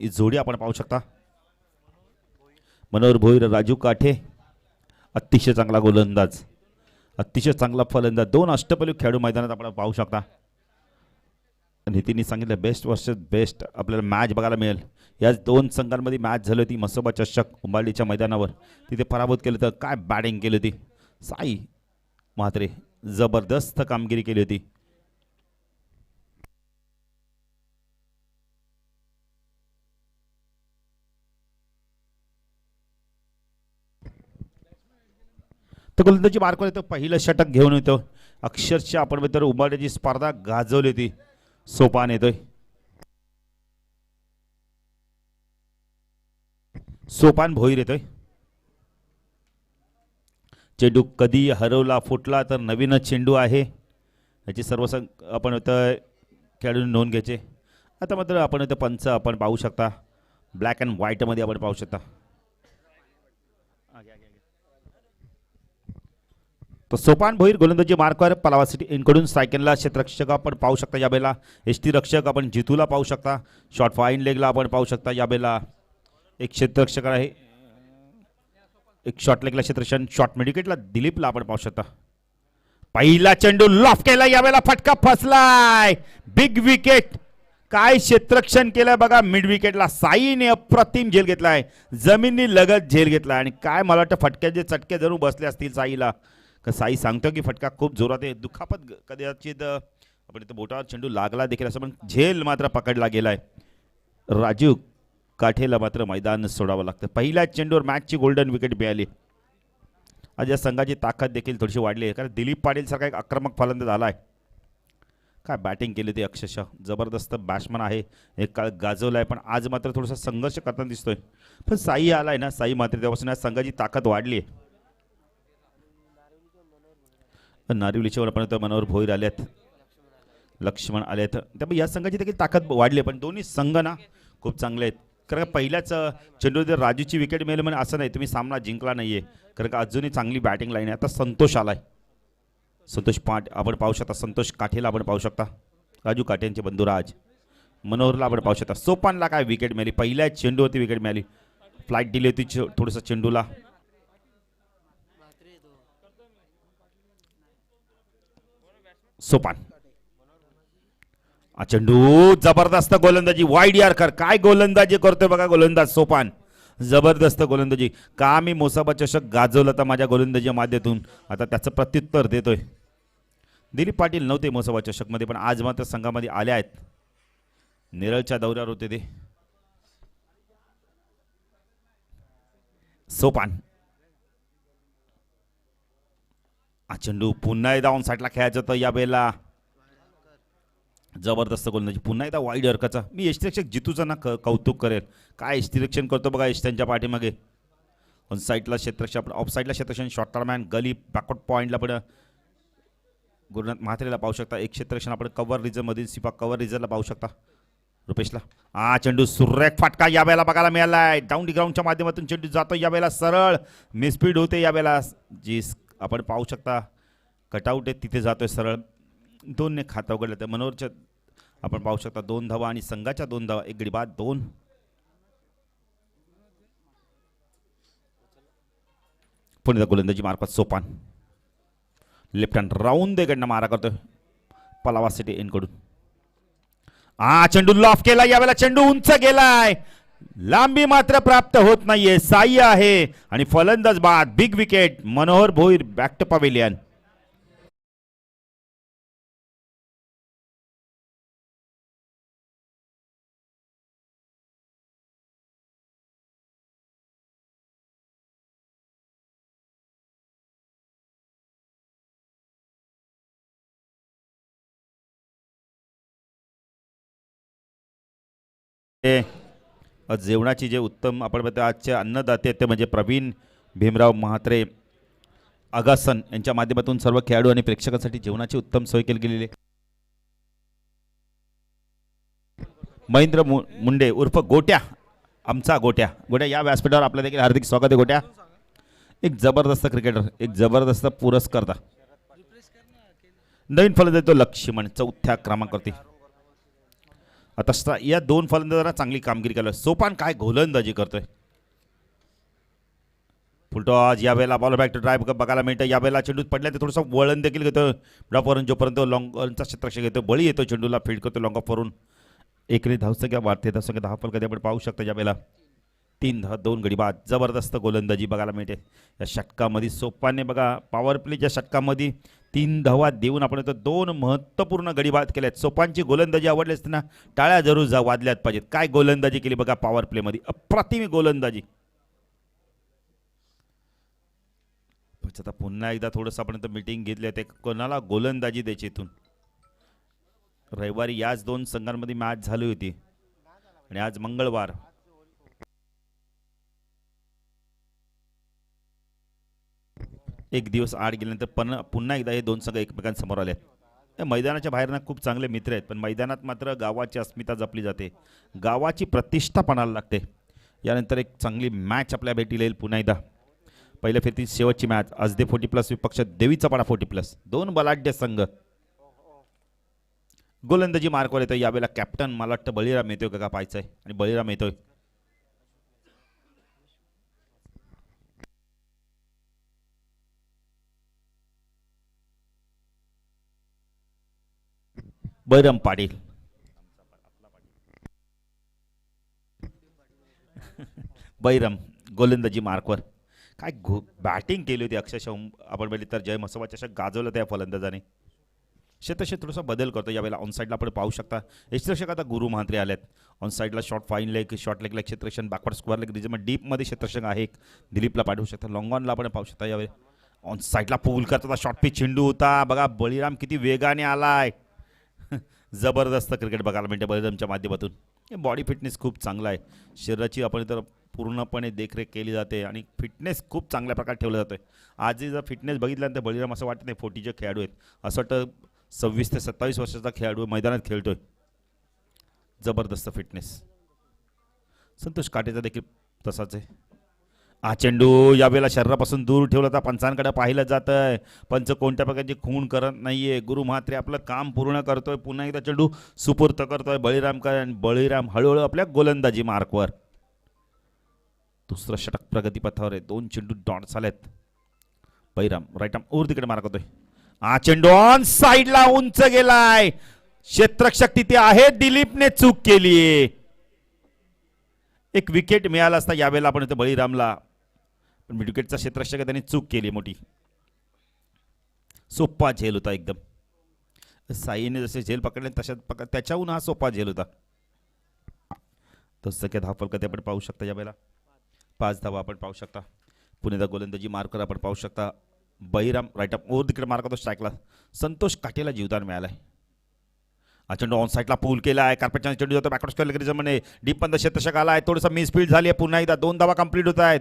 ही जोडी आपण पाहू शकता. मनोहर भोईर, राजू काठे अतिशय चांगला गोलंदाज, अतिशय चांगला फलंदाज. दोन अष्टपैलू खेळाडू मैदानात आपण पाहू शकता. नितीनने सांगितलं बेस्ट वर्सेस बेस्ट आपल्याला मॅच बघायला मिळेल. याच दोन संघांमध्ये मॅच झाली होती मसोबा चषक उंबारडीच्या मैदानावर. तिथे पराभूत केलं तर काय बॅटिंग केली होती साई म्हात्रे, जबरदस्त कामगिरी केली होती. तर गोलंदाजी मार्कवर येतो, पहिलं षटक घेऊन येतो. अक्षरशः आपण तर उंबारड्याची स्पर्धा गाजवली होती. सोपान येतोय, सोपान भोईर येतोय. चेंडू कधी हरवला फुटला तर नवीनच चेंडू आहे याची सर्व आपण इथं खेळाडूंनी नोंद घ्यायचे. आता मात्र आपण इथं पंच आपण पाहू शकता, ब्लॅक अँड व्हाईटमध्ये आपण पाहू शकता. तो सोपान भोईर गोलंदाजी मार्कवर पलावासिटी इनकडून सायकलला क्षेत्ररक्षक आपण पाहू शकता. यावेळेला एसटी रक्षक आपण जितूला पाहू शकता. शॉर्ट फाईन लेगला आपण पाहू शकता. यावेळेला एक क्षेत्ररक्षक आहे, एक शॉर्ट लेगला क्षेत्ररक्षण, शॉर्ट मिडविकेटला दिलीपला आपण पाहू शकता. पहिला चेंडू लॉफ केला, यावेळेला फटका फसलाय. बिग विकेट, काय क्षेत्ररक्षण केलंय बघा. मिड विकेटला साईने अप्रतिम झेल घेतलाय, जमिनी लगत झेल घेतलाय. आणि काय मला वाटतं फटक्याचे चटके जरूर बसले असतील साईला. साई सांगतो की फटका खूप जोरात आहे, दुखापत कदाचित आपण इथं बोटावर चेंडू लागला देखील असं, पण झेल मात्र पकडला गेलाय. राजीव काठेला मात्र मैदान सोडावं लागतं. पहिल्या चेंडूवर मॅचची गोल्डन विकेट मिळाली. आज या संघाची ताकद देखील थोडीशी वाढली आहे, कारण दिलीप पाटील सारखा एक आक्रमक फलंदाज आलाय. काय बॅटिंग केली ते अक्षरशः जबरदस्त बॅट्समन आहे, एक काळ गाजवलाय, पण आज मात्र थोडासा संघर्ष करताना दिसतोय. पण साई आलाय ना, साई मात्र तेव्हापासून या संघाची ताकद वाढली आहे. नारिवलीच्यावर आपण मनोहर भोईर आलेत, लक्ष्मण आलेत, त्यामुळे या संघाची देखील ताकद वाढली. पण दोन्ही संघ ना खूप चांगले आहेत. कारण का पहिल्याच चेंडू जर राजूची विकेट मिळेल म्हणजे असं नाही तुम्ही सामना जिंकला नाहीये, कारण का अजूनही चांगली बॅटिंग लाईन आहे. आता संतोष आलाय, संतोष पाट आपण पाहू शकता. संतोष काठेला आपण पाहू शकता, राजू काठेंचे बंधू राज. मनोहरला आपण पाहू शकता. सोपानला काय विकेट मिळाली, पहिल्या चेंडूवरती विकेट मिळाली. फ्लाईट दिली होती थोडंसं चेंडूला. सोपान चेंडू जबरदस्त गोलंदाजी, वाईड यार्कर. काय गोलंदाजी करतोय बघा गोलंदाज सोपान, जबरदस्त गोलंदाजी. का मी मोसाबा चषक गाजवलं तर माझ्या गोलंदाजीच्या माध्यमातून, आता त्याचं प्रत्युत्तर देतोय. दिलीप पाटील नव्हते मोसाबा चषकमध्ये, पण आज मात्र संघामध्ये आले आहेत. नेरळच्या दौऱ्यावर होते ते. सोपान चेंडू पुन्हा एकदा ऑन साईडला खेळायचं होतं. या बेला जबरदस्त गोलंदाजी, पुन्हा एकदा वाईड अर्काचा. मी यष्टीरक्षक जितूचं ना कौतुक करेल, काय यष्टीरक्षण करतो बघा यश त्यांच्या पाठीमागे. ऑन साईडला क्षेत्ररक्षण, आपण ऑफ साईडला क्षेत्ररक्षण, शॉर्ट टर्मॅन गली बॅकवर्ड पॉईंटला पण गुरुनाथ म्हात्रेला पाहू शकता. एक क्षेत्ररक्षण आपण कव्हर रिझनमधील सिपा कव्हर रिझनला पाहू शकता रुपेशला. चेंडू सुरेख फटका यावेळेला बघायला मिळालाय. डाऊन डी ग्राउंडच्या माध्यमातून चेंडू जातो, यावेळेला सरळ मिसस्पीड होते. यावेळेला जी आपण पाहू शकता कटआउट आहे तिथे जातोय सरळ. दोनने खाता उघडलं तर मनोहरच्या आपण पाहू शकता 2 धावा आणि संघाच्या 2 धावा, एक गडी बाद 2. पुन्हा गोलंदाजी मार्फत सोपान लेफ्ट हँड राऊंड देकडनं मारा करतोय पलावा सिटी इनकडून. चेंडू लॉफ केला, यावेळेला चेंडू उंच गेलाय, लांबी मात्र प्राप्त होत नाहीये. साई आहे आणि फलंदाज बाद. Big wicket, Manohar Bhoir back to pavilion. जेवणाची जे उत्तम आपण म्हणतो आजचे अन्नदाते ते म्हणजे प्रवीण भीमराव म्हात्रे आगासन यांच्या माध्यमातून सर्व खेळाडू आणि प्रेक्षकांसाठी जेवणाची उत्तम सोय केली गेलेली. महेंद्र मुंडे उर्फ गोट्या, आमचा गोट्या. गोट्या या व्यासपीठावर आपलं देखील हार्दिक स्वागत आहे. गोट्या एक जबरदस्त क्रिकेटर, एक जबरदस्त पुरस्कर्ता. नवीन फलंदाज तो लक्ष्मण 4थ्या क्रमांकावरती. आता या दोन फलंदाजांना चांगली कामगिरी केलं. सोपान काय गोलंदाजी करतोय. फुलटॉस यावेळेला बॉल बॅक टू ड्राईव्ह बघायला मिळतं. यावेळेला चेंडू पडल्या तर थोडंसं वळण देखील घेतो ड्रॉपवरून, जोपर्यंत लॉंगचा क्षेत्ररक्षक घेतो बळी येतो चेंडूला, फील्ड करतो लॉंग ऑफवरून. एकरी धावसंख्या वाढते, धावसंख्या 10 फलक आपण पाहू शकता. यावेळेला 3-2 गडी बाद. जबरदस्त गोलंदाजी बघायला मिळते या षटकामध्ये. सोपानने बघा पॉवर प्लेच्या षटकामध्ये 3 धावा देऊन आपण इथं 2 महत्त्वपूर्ण गडी बाद केल्यात. सोपानची गोलंदाजी आवडली असताना टाळ्या जरूर वाजल्यात पाहिजेत. काय गोलंदाजी केली बघा पॉवर प्लेमध्ये, अप्रतिम गोलंदाजी. आता पुन्हा एकदा थोडंसं आपण इथं मीटिंग घेतली आहे, ते कोणाला गोलंदाजी द्यायची इथून. रविवारी याच 2 संघांमध्ये मॅच झाली होती आणि आज मंगळवार. एक दिवस आड गेल्यानंतर पुन्हा एकदा हे 2 संघ एकमेकांसमोर आले. मैदानाच्या बाहेर ना खूप चांगले मित्र आहेत, पण मैदानात मात्र गावाची अस्मिता जपली जाते, गावाची प्रतिष्ठा पणाला लागते. यानंतर एक चांगली मॅच आपल्या भेटीला येईल पुन्हा एकदा. पहिल्या फेरीतील शेवटची मॅच. असदे 40+ विपक्ष देवीचा पाडा 40+. 2 बलाढ्य संघ. गोलंदाजी मार्कवर येतोय. यावेळेला कॅप्टन मला वाटतं बळीराम येतोय का पाहायचंय, आणि बळीराम येतोय. बळीराम पाटील. बळीराम गोलंदाजी मार्कवर. काय बॅटिंग केली होती अक्षरशः. आपण बघितलं तर जय मसोबा चषक गाजवलं त्या फलंदाजाने. क्षेत्रक्षक थोडासा बदल करतो यावेळेला. ऑन साईडला आपण पाहू शकता क्षेत्रक्षक आता गुरु महात्रे आलेत. ऑन साईडला शॉर्ट फाईन लेग, शॉर्ट लेगला क्षेत्रक्षक, बॅकवर्ड स्क्वेअर लेग, रिजमध्ये डीपमध्ये क्षेत्रक्षक आहे. दिलीपला पाठवू शकता. लॉंग ऑनला आपण पाहू शकता. यावेळी ऑन साईडला पूल करता शॉर्ट पिच चेंडू होता. बघा बळीराम किती वेगाने आलाय. जबरदस्त क्रिकेट बघायला मिळते बळीरामच्या माध्यमातून. बॉडी फिटनेस खूप चांगला आहे. शरीराची आपण तर पूर्णपणे देखरेख केली जाते आणि फिटनेस खूप चांगल्या प्रकारे ठेवला जातोय. आजही जर फिटनेस बघितल्यानंतर बळीराम असं वाटत नाही 40चे खेळाडू आहेत, असं वाटतं 26 ते 27 वर्षाचा खेळाडू मैदानात खेळतोय. जबरदस्त फिटनेस. संतोष काटेचा देखील तसाच आहे. हा चेंडू यावेळेला शरीरापासून दूर ठेवला तर पंचांकडे पाहिलं जात आहे. पंच कोणत्या प्रकारची खून करत नाहीये. गुरु महात्रे आपलं काम पूर्ण करतोय. पुन्हा एकदा चेंडू सुपूर्त करतोय बळीराम हळूहळू आपल्या गोलंदाजी मार्कवर. दुसरं षटक प्रगतीपथावर आहे. 2 चेंडू डॉट झालेत. बळीराम राईट आर्म ओव्हर तिकडे मार्क होतोय. हा चेंडू ऑन साईडला उंच गेलाय. क्षेत्ररक्षक तिथे आहे, दिलीपने चूक केलीये. एक विकेट मिळाला असता यावेळेला आपण इथे बळीरामला, पण विकेटचा क्षेत्ररक्षक त्यांनी चूक केली मोठी. सोपा झेल होता एकदम. साईने जसे झेल पकडले तशाच त्याच्याहून हा सोपा झेल होता. तसं काय धावफलक ते आपण पाहू शकता. यावेळेला 5 धावा आपण पाहू शकता. पुणेदा गोलंदाजी मार्कर आपण पाहू शकता. बळीराम राईट अप ओव्हर तिकडे मार्क होतो स्ट्राईकला. संतोष काटेला जीवदान मिळालंय. हा चेंडू ऑन साईडला पूल केला आहे. कार्पेटच्या चेंडू जातो बॅकवर्ड स्क्वेअर लेग रिजमध्ये डीप पंध क्षेत्ररक्षक आला आहे. थोडंसं मिसफील्ड झाली आहे. पुन्हा एकदा 2 धावा कंप्लीट होत आहेत.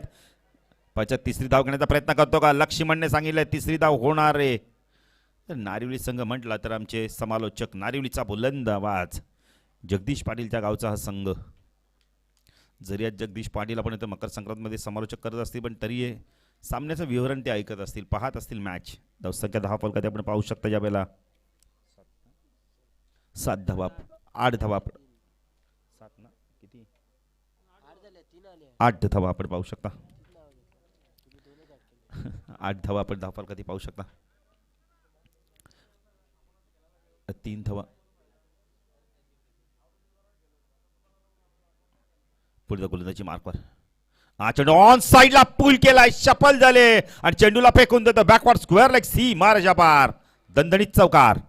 पश्चात 3री धाव घेण्याचा प्रयत्न करतो का लक्ष्मणने सांगितलंय 3री धाव होणार आहे. नारिवली संघ म्हटला तर आमचे समालोचक नारिवलीचा बुलंद आवाज जगदीश पाटीलच्या गावचा हा संघ. जरी आज जगदीश पाटील आपण इथं मकर संक्रांतमध्ये समालोचक करत असतील, पण तरी सामन्याचं विवरण ते ऐकत असतील, पाहत असतील मॅच. धावसंख्या 10 फलकात आपण पाहू शकता. यावेळेला 7 धावा 8 धावा 7 ना किती 8 धावा आपण पाहू शकता. 8 धावा आपण 10 फलकात पाहू शकता. 3 धावा पुढे गोलंदाजी मार्कवर. हा चेंडू ऑन साईडला पूल केलाय. शफल झाले आणि चेंडूला फेकून देतो बॅकवर्ड स्क्वेअर लेग सी माराच्या पार. दणदणीत चौकार.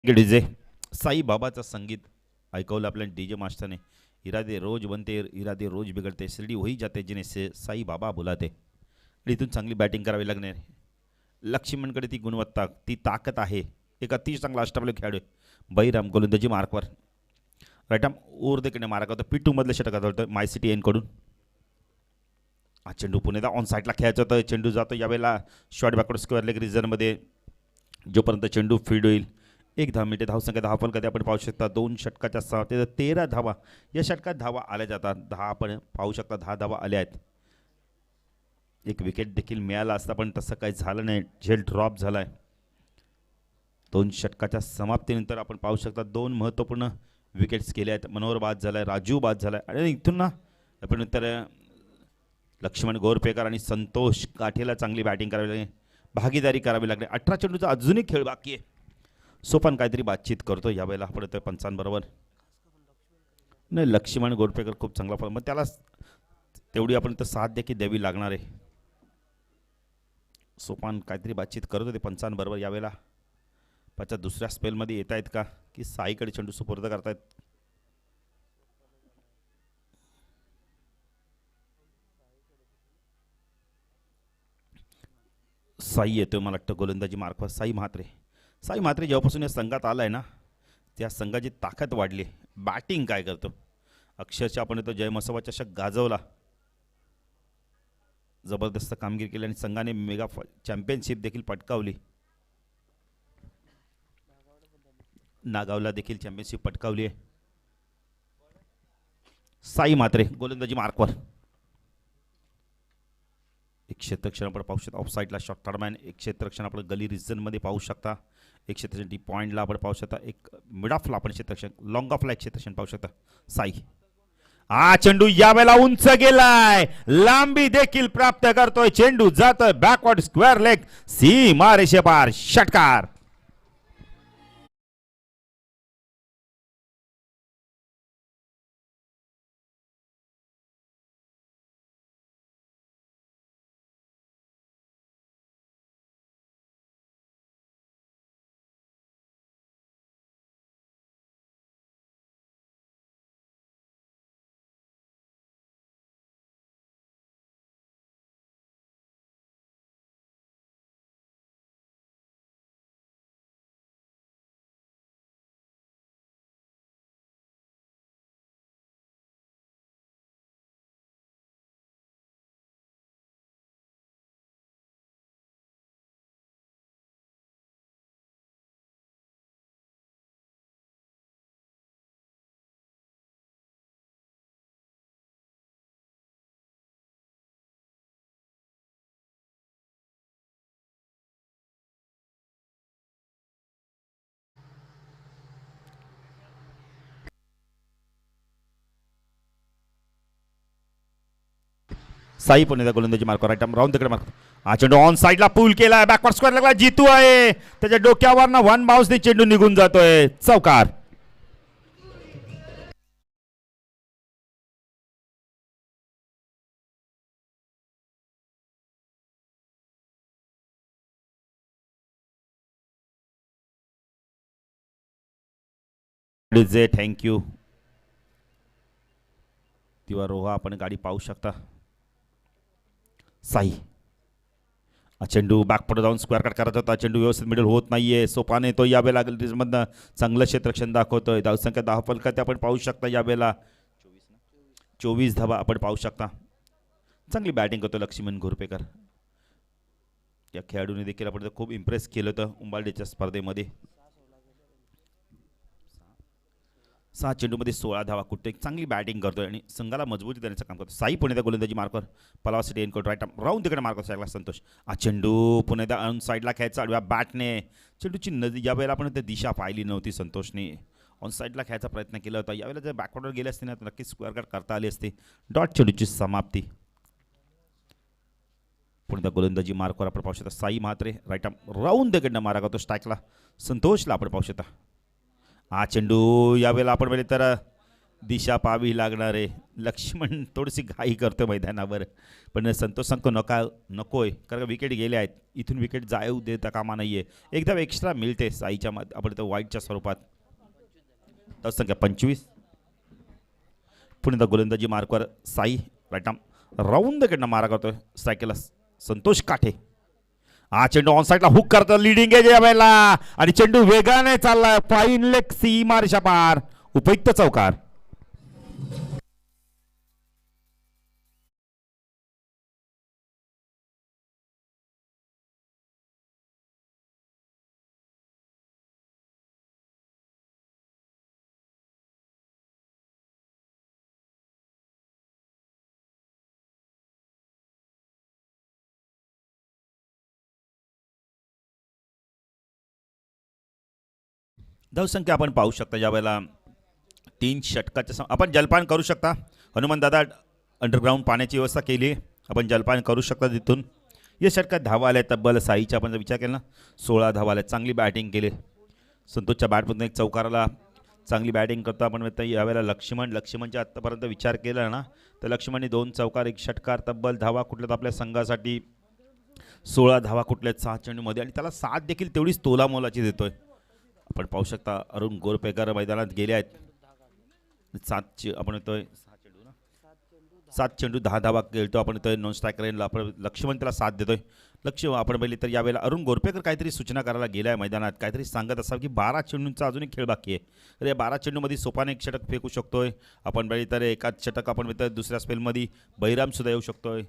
डीजे साई बाबाचं संगीत ऐकवलं आपल्या डीजे मास्टरने. इरादे रोज बनते इरादे रोज बिघडते, शिर्डी वही जाते जिने से साई बाबा बुलाते. इथून चांगली बॅटिंग करावी लागणार. लक्ष्मणकडे ती गुणवत्ता ती ताकद आहे. एक अतिशय चांगला अष्टपैलू खेळाडू. बळीराम गोलंदाजी मार्कवर राईट आर्म ओव्हर देखील मार्क होतो. P2 मधले षटक होतं माय सिटी एन कडून. हा चेंडू पुन्हा ऑन साईडला खेळायचा होता. चेंडू जातो यावेळेला शॉर्ट बॅकवर्ड स्क्वेअर लेग रिझनमध्ये. जोपर्यंत चेंडू फीड होईल 1 धाव धावसंख्या 10 फलक आपण पाहू शकता. 2 षटकाच्या 6 ते 13 धावा या षटकात धावा आल्या जातात. 10 आपण पाहू शकता 10 धावा आल्या आहेत. एक विकेट देखील मिळाला असता पण तसं काही झालं नाही. झेल ड्रॉप झालाय. 2 षटकाच्या समाप्तीनंतर आपण पाहू शकता 2 महत्त्वपूर्ण विकेट्स केले आहेत. मनोहर बाद झालाय, राजू बाद झालाय आणि इथून ना आपण नंतर लक्ष्मण गोरपेकर आणि संतोष काठेला चांगली बॅटिंग करावी लागली, भागीदारी करावी लागली. 18 चेंडूचा अजूनही खेळ बाकी आहे. सोपान काहीतरी बातचीत करतो यावेळेला आपण येतोय पंचांबरोबर. नाही, लक्ष्मण गोरपेकर खूप चांगला मग त्याला तेवढी आपण तर साथ देखील द्यावी लागणार आहे. सोपान काहीतरी बातचीत करत होते पंचांबरोबर यावेळेला. पाच्या दुसऱ्या स्पेलमध्ये येत आहेत का की साईकडे चेंडू सुपूर्द करतायत. साई येतोय मला वाटतं गोलंदाजी मार्कवर. साई म्हात्रे जेव्हापासून या संघात आलाय ना त्या संघाची ताकद वाढली. बॅटिंग काय करतो अक्षरशः आपण तो जय मसोबा चषक गाजवला, जबरदस्त कामगिरी केली आणि संघाने मेगा चॅम्पियनशिप देखील पटकावली. नागावला देखील चॅम्पियनशिप पटकावली आहे. साई म्हात्रे गोलंदाजी मार्कवर. एक क्षेत्रक्षण आपण पाहू शकता. ऑफ साईडला शॉट टर्मॅन. एक क्षेत्रक्षण आपण गली रिजनमध्ये पाहू शकता. एक क्षेत्रक्षण डी पॉईंटला आपण पाहू शकता. एक मिड ऑफला आपण क्षेत्रक्षण, लॉंग ऑफला एक क्षेत्रक्षण पाहू शकता. साई हा चेंडू यावेळेला उंच गेलाय, लांबी देखील प्राप्त करतोय. चेंडू जातोय बॅकवर्ड स्क्वेअर लेग सीमा रेषेपार. षटकार. साई पुणे गोलंदाजी मार्कवर. राईट आर्म राऊंड तिकडे मार्क. हा चेंडू ऑन साईडला पूल केलाय. बॅकवर्ड स्क्वेअर लागला. जितू आहे त्याच्या डोक्यावर ना 1 बाउन्सने चेंडू निघून जातोय. चौकार. थँक्यू. किंवा रोहा आपण गाडी पाहू शकता. साई चेंडू बॅकपड जाऊन स्क्वेअर कट करायचा होता. चेंडू व्यवस्थित मिडल होत नाहीये. सोपाने तो यावेळेला मधनं चांगलं क्षेत्रक्षण दाखवतोय. धावसंख्या 10 फलकात आपण पाहू शकता. यावेळेला 24 धावा आपण पाहू शकता. चांगली बॅटिंग करतो लक्ष्मण घोरपेकर. या खेळाडूने देखील आपण खूप इम्प्रेस केलं होतं उंबाल्डीच्या स्पर्धेमध्ये. 6 चेंडूमध्ये 16 धावा. कुठे चांगली बॅटिंग करतोय आणि संघाला मजबूती देण्याचं काम करतो. साई पुणे गोलंदाजी मार्कवर. पलावा सिटी एनकोट राईट राऊंड तिकडे मार्कवर लागला संतोष. हा चेंडू पुणे ऑन साईडला खेळायचा आडव्या बॅटने. चेंडूची नदी यावेळेला आपण ते दिशा पाहिली नव्हती संतोषने. ऑन साईडला खेळायचा प्रयत्न केला होता. यावेळेला जर बॅकवर्डवर गेले असते ना तर नक्कीच स्क्वेअर कट करता आली असते. डॉट चेंडूची समाप्ती. पुणे गोलंदाजी मार्कवर आपण पाहू शकता. साई म्हात्रे राईट राऊंड तिकडनं मारा करतो स्ट्राईकला. संतोषला आपण पाहू शकता. हा चेंडू यावेळेला आपण म्हणजे तर दिशा पाहावी लागणार आहे. लक्ष्मण थोडीशी घाई करतो मैदानावर पण संतोष सांगतो नकोय कारण विकेट गेले आहेत. इथून विकेट जाऊ देता कामा नाही आहे. एकदम एक्स्ट्रा मिळते साईच्या आपण तर वाईटच्या स्वरूपात. संख्या 25. पुणे गोलंदाजी मार्कवर साई राईट राऊंड कडनं मारा करतोय स्ट्राईकला संतोष काठे. हा चेंडू ऑन साईडला हुक करतो. लिडिंग एज यावेळेला आणि चेंडू वेगाने चाललाय. फाईन लेग सीमा रेषा पार. उपयुक्त चौकार. धावसंख्या आपण पाहू शकता यावेळेला 3 षटकाच्या आपण जलपान करू शकता. हनुमान दादा अंडरग्राऊंड पाण्याची व्यवस्था केली आहे, आपण जलपान करू शकता तिथून. या षटकात धावा आल्या तब्बल 6चा आपण जर विचार केला ना 16 धावा आल्या. चांगली बॅटिंग केली संतोषच्या बॅटमधून. एक चौकाराला चांगली बॅटिंग करतो आपण यावेळेला लक्ष्मणच्या आत्तापर्यंत विचार केला ना तर लक्ष्मणने 2 चौकार 1 षटकार तब्बल धावा कुठल्यात आपल्या संघासाठी 16 धावा कुठल्यात 6 चेंडूमध्ये आणि त्याला साथ देखील तेवढीच तोलामोलाची देतोय. आपण पाहू शकता अरुण गोरपेकर मैदानात गेले आहेत. 7 आपण येतोय 7 चेंडू 10 धावा खेळतो आपण येतोय. नॉन स्ट्रायक रेनला आपण लक्ष्मण त्याला साथ देतोय. आपण पाहिली तर यावेळेला अरुण गोरपेकर काहीतरी सूचना करायला गेला आहे मैदानात. काहीतरी सांगत असावं की 12 चेंडूंचा अजून एक खेळ बाकी आहे. तर या 12 चेंडूमध्ये सोपाने 1 षटक फेकू शकतोय आपण पाहिली तर. एकाच षटक आपण दुसऱ्या स्पेलमध्ये बहिराम सुद्धा येऊ शकतोय.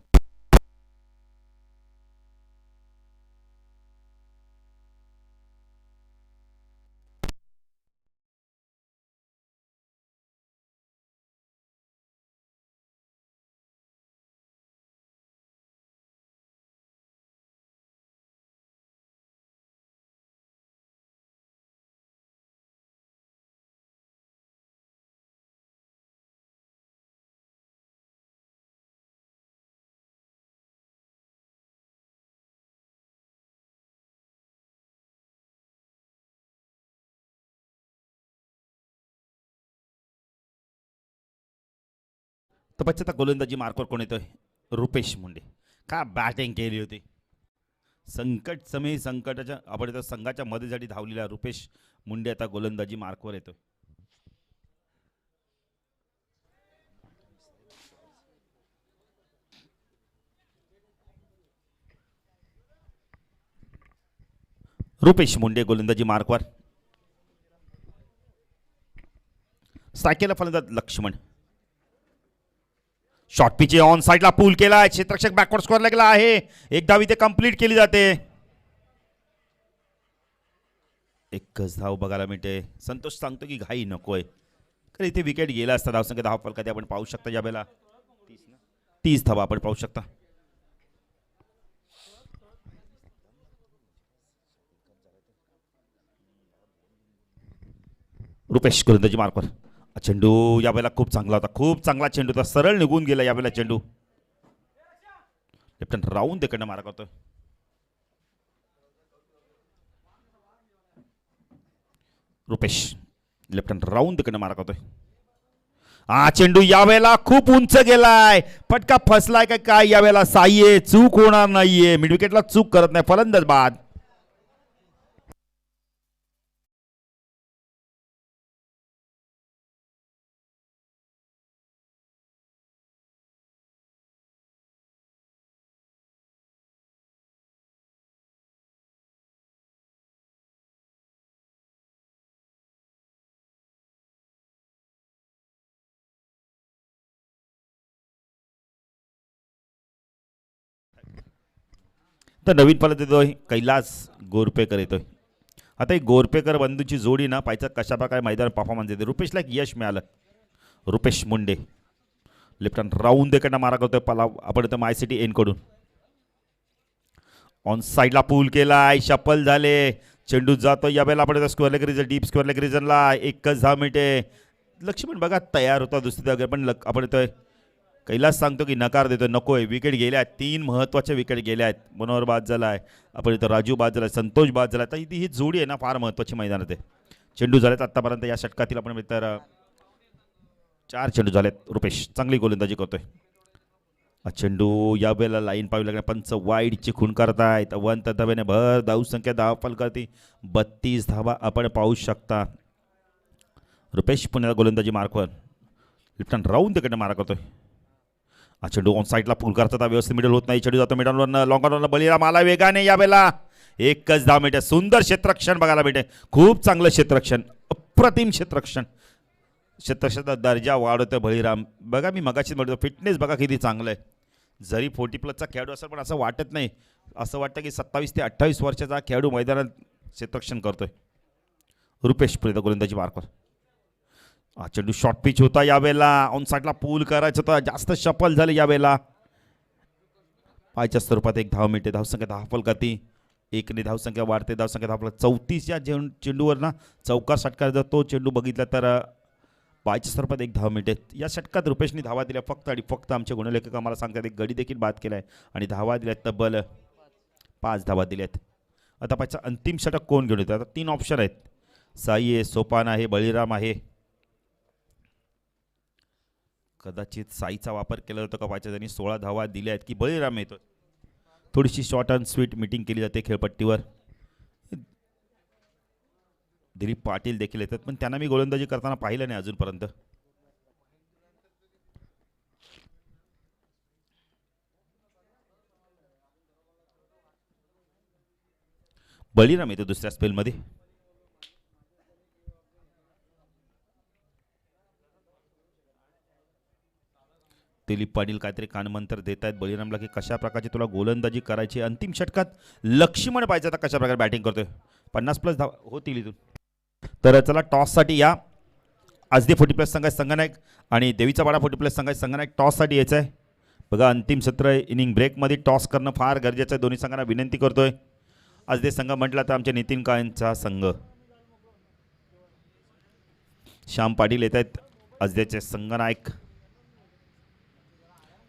तर पश्चात गोलंदाजी मार्कवर कोण येतोय? रुपेश मुंडे. का बॅटिंग केली होती. संकट समय संकटाच्या आपण इथं संघाच्या मध्येसाठी धावलेला रुपेश मुंडे आता गोलंदाजी मार्कवर येतोय. रुपेश मुंडे गोलंदाजी मार्कवर. स्ट्रायकेला फलंदाज लक्ष्मण. शॉर्ट पिच ऑन साइडला पूल केला आहे. क्षेत्ररक्षक बॅकवर्ड स्कोअर लागला आहे. एक धाव इथे कंप्लीट केली जाते. एकच धाव बघायला मिळते. संतोष सांगतो की घाई नकोय कारण इथे विकेट गेला असता. धावसंख्या 10 फलकात आपण पाहू शकता यावेळेला 30 धावा आपण पाहू शकता. रुपेश गोलंदाजी मार्कवर. चेंडू यावेळेला खूप चांगला होता. खूप चांगला चेंडू होता. सरळ निघून गेला यावेळेला चेंडू. लेफ्ट राऊंड तिकडनं मारा करतोय. रुपेश लेफ्ट हँड राऊंड तिकडनं मारा करतोय. चेंडू यावेळेला खूप उंच गेलाय. फटका फसलाय का काय यावेळेला? साईये चूक होणार नाहीये. मिड विकेटला चूक करत नाही फलंदाज बाद. तर नवीन फलंदाज येतोय कैलास गोरपेकर येतोय. आता एक गोरपेकर बंधूची जोडी ना पाहिजे कशा प्रकारे मैदान परफॉर्मन्स देते. रुपेशला एक यश मिळालं. Rupesh Munde left hand round देकडनं मारा करतोय पला आपण इथं माय सिटी एनकडून. ऑन साईडला पूल केलाय. शपल झाले. चेंडू जातो यावेळेला आपण square leg region deep square leg रिजनला. एकच 10 मिनिटे. लक्ष्मण बघा तयार होता दुसरी जागे पण आपण इथं कैलास सांगतो की नकार देतो. नकोय. विकेट गेल्या आहेत. 3 महत्त्वाच्या विकेट गेल्या आहेत. मनोहर बाद झाला आहे. आपण इथं राजू बाद झाला. संतोष बाद झाला. तर ही जोडी आहे ना फार महत्त्वाची मैदानात आहे. चेंडू झालेत आत्तापर्यंत या षटकातील आपण तर 4 चेंडू झालेत. रुपेश चांगली गोलंदाजी करतोय. चेंडू यावेळेला लाईन पाहावी लागणार. पंच वाईडची खूण करतायत. अवंत धावेने भर धावसंख्या 10 फलकावरती 32 धावा आपण पाहू शकता. रुपेश पुण्याला गोलंदाजी मार्कवर. लेफ्ट हँड राऊंड तिकडनं मारा करतोय. चेंडू ऑन साईडला पूल करतात. व्यवस्थित मिडल होत नाही. चेंडू जातो मिडलवरनं लॉंग ऑनवरनं बळीराम आला वेगाने यावेळेला. एकच 10 मिनिटे. सुंदर क्षेत्ररक्षण बघायला मिळते. खूप चांगलं क्षेत्ररक्षण. अप्रतिम क्षेत्ररक्षण. क्षेत्ररक्षणाचा दर्जा वाढवतोय बळीराम. बघा मी मगाशीच म्हणतो फिटनेस बघा किती चांगलं आहे. जरी 40+ खेळाडू असेल पण असं वाटत नाही. असं वाटतं की 27 ते 28 वर्षाचा खेळाडू मैदानात क्षेत्ररक्षण करतोय. रुपेश पुढे गोलंदाजी मार्कवर. चेंडू शॉर्ट पिच होता यावेळेला. ऑन साईडला पूल करायचं होता. जास्त शफल झाले यावेळेला. पायच्या स्वरूपात एक धाव मिळते. धावसंख्या 10 फलकाती एकने धावसंख्या वाढते. धावसंख्या धावला 34 या चेंडूवर ना चौकार षटकार जर तो चेंडू बघितला तर 5 स्वरूपात 1 धाव मिळते. या षटकात रुपेशने धावा दिल्या फक्त आणि फक्त. आमचे गुणलेखक आम्हाला सांगतात एक गडी देखील बाद केलाय आणि धावा दिल्यात तब्बल 5 धावा दिल्यात. आता पाहिजे अंतिम षटक कोण घेऊन येतं. आता 3 ऑप्शन आहेत. साई आहे, सोपान आहे, बळीराम आहे. कदाचित साईचा वापर केला जातो का पाहिजे. त्यांनी 16 धावा दिल्या आहेत की बळीराम येतो. थोडीशी शॉर्ट अँड स्वीट मीटिंग केली जाते खेळपट्टीवर. दिलीप पाटील देखील येतात पण त्यांना मी गोलंदाजी करताना पाहिलं नाही अजूनपर्यंत. बळीराम येतो दुसऱ्या स्पेलमध्ये. दिलीप पाटील काहीतरी कानमंत्र देत आहेत बळीरामला की कशा प्रकारची तुला गोलंदाजी करायची. अंतिम षटकात लक्ष्मण पाहिजे आता कशा प्रकारे बॅटिंग करतोय. 50+ धावा होतील इथून. तर चला टॉससाठी या. आजदे 40+ संघाचे संघनायक आणि देवीचा पाडा 40+ संघाचे संघनायक टॉससाठी यायचं आहे. बघा अंतिम सत्र इनिंग ब्रेकमध्ये टॉस करणं फार गरजेचं आहे. दोन्ही संघांना विनंती करतोय. आजदे संघ म्हटला तर आमचे नितीन काळेंचा संघ. श्याम पाटील येत आहेत आजदेचे संघनायक.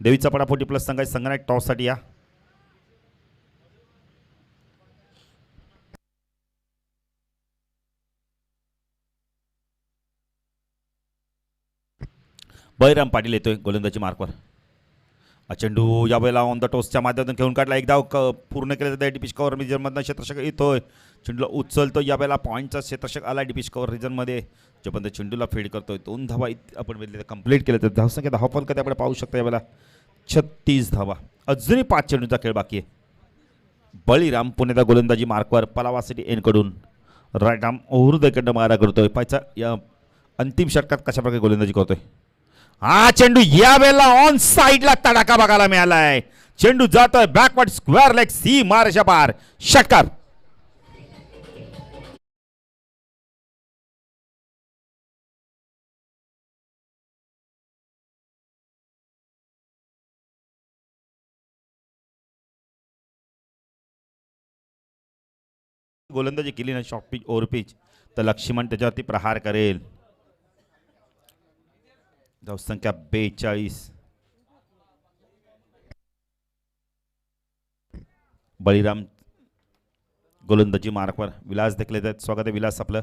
देवीचा पाडा 40+ संघाचे संघनायक टॉससाठी या. बळीराम पाटील येतोय गोलंदाजी मार्कवर. चेंडू यावेळेला ऑन द टॉसच्या माध्यमातून खेळून काढला. एक धाव पूर्ण केलं जातं डिपिश कव्हर रिजनमधनं. क्षेत्ररक्षक येतोय चेंडूला उचलतो. यावेळेला पॉईंटचा क्षेत्ररक्षक आला डिपिश कव्हर रिजनमध्ये. जोपर्यंत चेंडूला फेड करतोय 2 धावा आपण कंप्लीट केलं तर धावसंख्या धावफल कधी आपण पाहू शकता यावेळेला 36 धावा. अजूनही 5 चेंडूचा खेळ बाकी आहे. बळीराम पुण्याचा गोलंदाजी मार्कवर पलावासाठी एनकडून राईट आर्म ओव्हर मारा करतोय. पायचा या अंतिम षटकात कशा प्रकारे गोलंदाजी करतोय. हा चेंडू या वेळेला ऑन साइडला तडाखा बघायला मिळालाय. चेंडू जातोय बॅकवर्ड स्क्वेअर लेग सी मारशा पार षटकार. गोलंदाजी केली ना शॉर्ट पिच ओव्हर पिच तर लक्ष्मण त्याच्यावरती प्रहार करेल. धावसंख्या 42. बळीराम गोलंदाजी मार्कवर. विलास देखील येतात. स्वागत आहे विलास आपलं.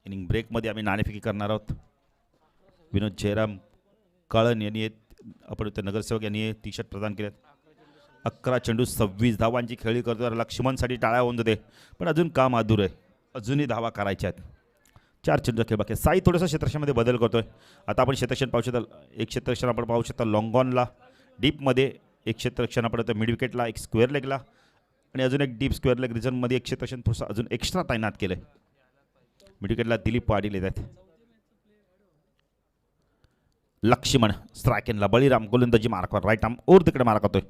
इनिंग ब्रेकमध्ये आम्ही नाणेफेकी करणार आहोत. विनोद जयराम काळन यांनी आपण नगरसेवक यांनी टी शर्ट प्रदान केलेत. 11 चेंडू 26 धावांची खेळी करतो. लक्ष्मणसाठी टाळ्या होऊन जाते पण अजून काम अधूर आहे. अजूनही धावा करायच्या आहेत. 4 चेंडूचा खेळ बाकी. साई थोडंसं क्षेत्रक्षणामध्ये बदल करतोय. आता आपण क्षेत्रक्षण पाहू शकता. एक क्षेत्रक्षण आपण पाहू शकता लॉंगॉनला डीपमध्ये. एक क्षेत्रक्षण आपण मिड विकेटला. एक स्क्वेअर लेगला आणि अजून एक डीप स्क्वेअर लेग रिजनमध्ये एक क्षेत्रक्षण थोडंसं अजून एक्स्ट्रा तैनात केलं आहे. मिड विकेटला दिलीप पाटील येतात. लक्ष्मण स्ट्रायकेनला. बळीराम गोलंदाजी मार्कवर राईट आर्म ओर तिकडे मारा करतोय.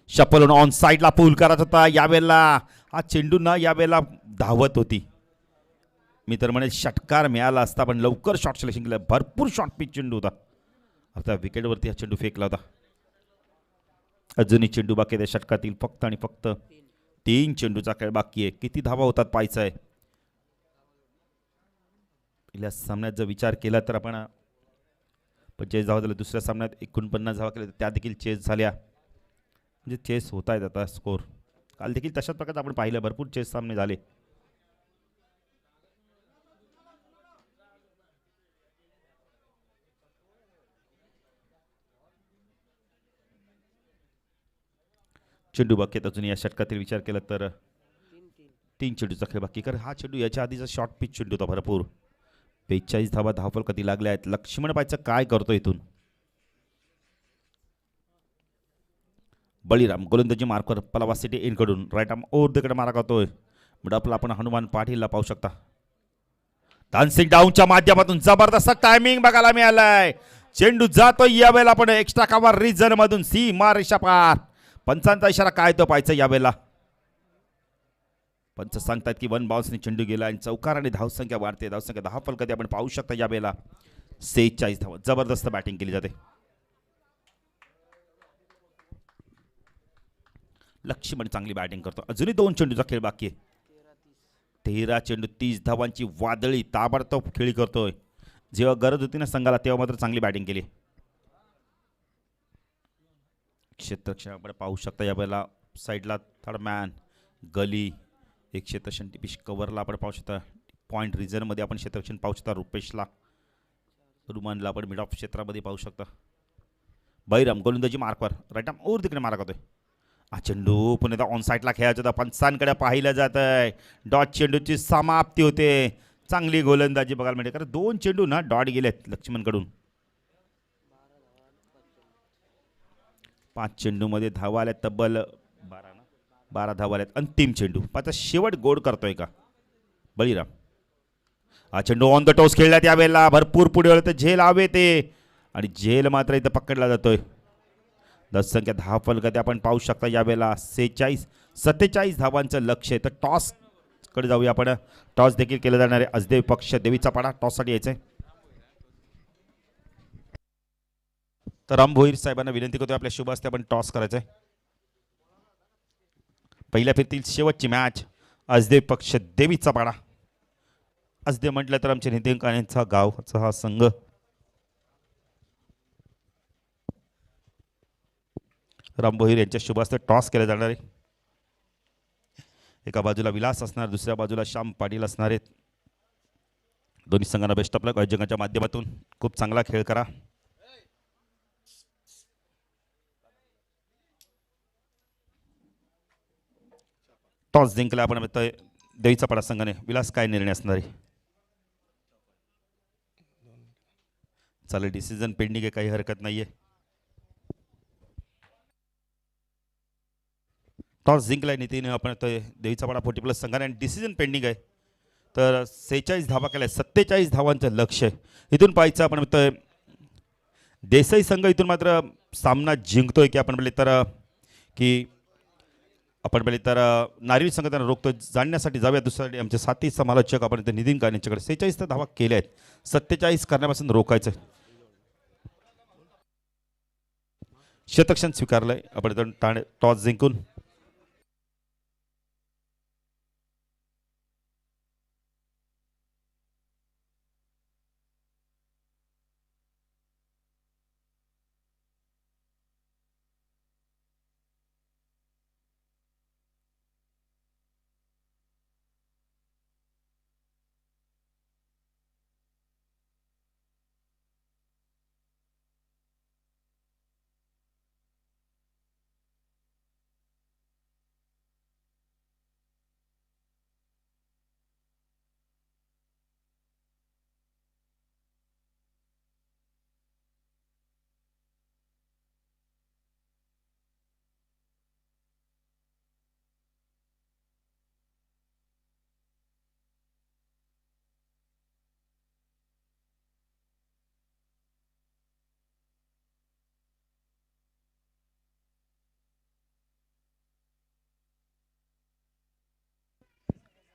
शपल ऑन साईडला पूल करत होता. यावेळेला हा चेंडू ना यावेळेला धावत होती. मी तर म्हणेल षटकार मिळाला असता पण लवकर शॉर्ट सिलेक्शन केलं. भरपूर शॉर्ट पिच चेंडू होता. आता विकेटवरती हा चेंडू फेकला होता. अजूनही चेंडू बाकी आहे षटकातील. फक्त आणि फक्त 3 चेंडूचा खेळ बाकी आहे. किती धावा होतात पाहायचं आहे. पहिल्या सामन्यात जर विचार केला तर आपण 45 धावा झाल्या. दुसऱ्या सामन्यात 49 धावा केल्या त्या देखील चेस झाल्या. म्हणजे चेस होत आहेत आता स्कोर. काल देखील तशाच प्रकारे आपण पाहिलं भरपूर चेस सामने झाले. चेंडू बाकी अजून या षटकातील विचार केला तर 3 चेंडूचा खेळ बाकी. कारण हा चेंडू याच्या आधीचा शॉर्ट पिच चेंडू होता भरपूर. 45 धावा धावफल कधी लागल्या आहेत. लक्ष्मण पाहायचं काय करतो इथून. बळीराम गोलंदाजी मार्कवर पलावा सिटी इनकडून राईट आर्म ओव्हर तिकडे मारा करतोय. मिडअपला आपण हनुमान पाटीलला पाहू शकता. डान्सिंग डाऊनच्या माध्यमातून जबरदस्त टायमिंग बघायला मिळालाय. चेंडू जातोय यावेळेला आपण एक्स्ट्रा कव्हर रिजन मधून सी मारेशा पार. पंचांचा इशारा काय तो पाहायचा यावेळेला. पंच सांगतात की 1 बाउन्सने चेंडू गेला आणि चौकार आणि धावसंख्या वाढते. धावसंख्या 10 फल कधी आपण पाहू शकता यावेळेला 46 धावा. जबरदस्त बॅटिंग केली जाते. लक्ष्मण चांगली बॅटिंग करतो. अजूनही 2 चेंडूचा खेळ बाकी आहे. 13 चेंडू 30 धावांची वादळी ताबडतोब खेळी करतोय. जेव्हा गरज होती ना संघाला तेव्हा मात्र चांगली बॅटिंग केली. क्षेत्ररक्षक पाहू शकता यावेळेला साईडला थर्ड मॅन गली एक क्षेत्ररक्षण पिश कव्हरला आपण पाहू शकता. पॉईंट रिझनमध्ये आपण क्षेत्ररक्षण पाहू शकता. रुपेशला रुमानला आपण मिड ऑफ क्षेत्रामध्ये पाहू शकता. बैरम गोलंदाजी मार्कवर राईट आर्म ओर तिकडे मारा करतोय. हा चेंडू पुन्हा ऑन साईडला खेळायचा होता. पंचांकडे पाहिलं जात आहे. डॉट चेंडूची समाप्ती होते. चांगली गोलंदाजी बघायला मिळते कारण 2 चेंडू ना डॉट गेलेत लक्ष्मणकडून. 5 चेंडूमध्ये धावा आल्यात तब्बल 12 धावा आल्यात. अंतिम चेंडू आता शेवट गोड करतोय का बळीराम. हा चेंडू ऑन द टॉस खेळला त्यावेळेला भरपूर पुढे वळतं. झेल हवे ते आणि झेल मात्र इथं पकडला जातोय. संख्या 10 फलकात आपण पाहू शकता यावेळेला 47 धावांचं लक्ष आहे. तर टॉस कडे जाऊया आपण. टॉस देखील केलं जाणार आहे. असदेव पक्ष देवीचा पाडा टॉससाठी यायचंय. तर राम भोईर साहेबांना विनंती करतोय आपल्या शुभ हस्ते आपण टॉस करायचंय. पहिल्या फेरीतील शेवटची मॅच असदेव पक्ष देवीचा पाडा. असदेव म्हटलं तर आमच्या नितीन काणेंचा गावचा हा संघ. राम भोईर यांच्या शुभ हस्ते टॉस केला जाणार आहे. एका बाजूला विलास असणार दुसऱ्या बाजूला श्याम पाटील असणार आहेत. दोन्ही संघांना बेस्ट ऑफ लक. आयोजकांच्या माध्यमातून खूप चांगला खेळ करा. टॉस जिंकला आपण देवीचा पाडा संघाने. विलास काय निर्णय असणार आहे. चालेल डिसिजन पेंडिंग आहे काही हरकत नाहीये. टॉस जिंकलाय नितीन आपण देवीचा पाडा 40+ संघाने आणि डिसिजन पेंडिंग आहे. तर 46 धावा केल्या 47 धावांचं लक्ष आहे. इथून पाहायचं आपण देसाई संघ इथून मात्र सामना जिंकतोय की आपण बोलले तर की आपण बोलले तर नारिल संघ त्यांना रोखतो. जाणण्यासाठी जाऊया दुसऱ्यासाठी आमचे साथी समालोचक आपण इथे नितीन काणेंच्याकडे. 46 धावा केल्या आहेत. 47 करण्यापासून रोखायचं. शतक्षण स्वीकारलंय आपण टॉस जिंकून.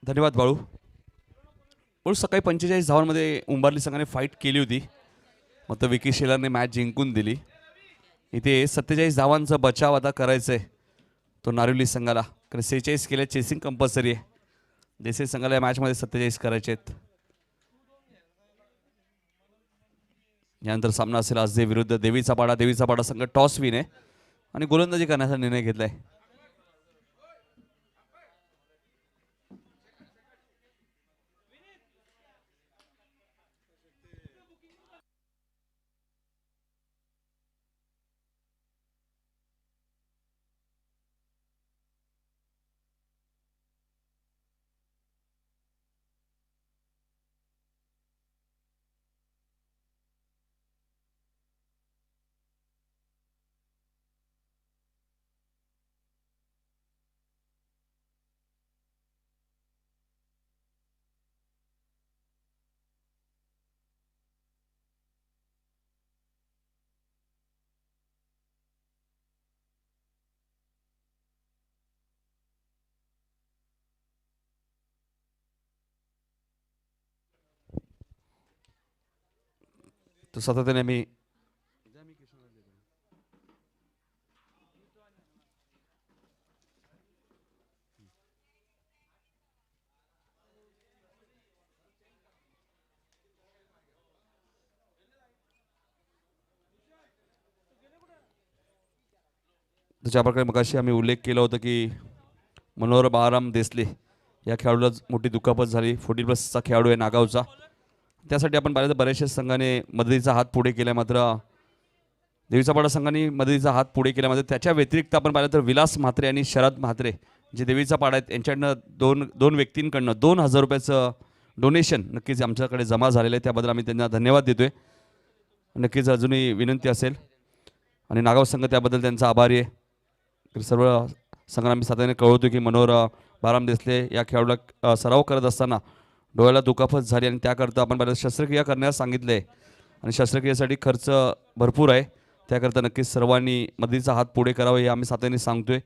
धन्यवाद बाळू. बाळू सकाळी 45 धावांमध्ये उंबारली संघाने फाईट केली होती. मात्र विकी शेलारने मॅच जिंकून दिली. इथे 47 धावांचा बचाव आता करायचा आहे तो नारिवली संघाला. कारण 46 केल्या चेसिंग कंपल्सरी आहे. देसाई संघाला या मॅचमध्ये 47 करायचे आहेत. यानंतर सामना असेल आजदे विरुद्ध देवीचा पाडा. देवीचा पाडा संघ टॉस विन आहे आणि गोलंदाजी करण्याचा निर्णय घेतलाय. तो सातत्याने आम्ही तर ज्या प्रकारे मगाशी आम्ही उल्लेख केला होता की मनोहर बाळाराम देसले या खेळाडूला मोठी दुखापत झाली. 40+ खेळाडू आहे नागावचा. त्यासाठी आपण पाहिलं तर बऱ्याचशा संघाने मदतीचा हात पुढे केला, मात्र देवीचा पाडा संघाने मदतीचा हात पुढे केला. मात्र त्याच्या व्यतिरिक्त आपण पाहिलं तर विलास म्हात्रे आणि शरद म्हात्रे जे देवीचा पाडा आहेत यांच्याकडनं दोन व्यक्तींकडनं 2,000 रुपयाचं डोनेशन नक्कीच आमच्याकडे जमा झालेलं आहे. त्याबद्दल आम्ही त्यांना धन्यवाद देतोय. नक्कीच अजूनही विनंती असेल आणि नागाव संघ त्याबद्दल त्यांचा आभारी आहे. तर सर्व संघांना आम्ही सातत्याने कळवतो की मनोहर बाळाराम देसले या खेळाडूला सराव करत असताना डोळ्याला दुखापत झाली आणि त्याकरता आपण पहिल्यांदा शस्त्रक्रिया करण्यास सांगितले आहे आणि शस्त्रक्रियेसाठी खर्च भरपूर आहे. त्याकरता नक्कीच सर्वांनी मदतीचा हात पुढे करावा हे आम्ही सातत्याने सांगतोय.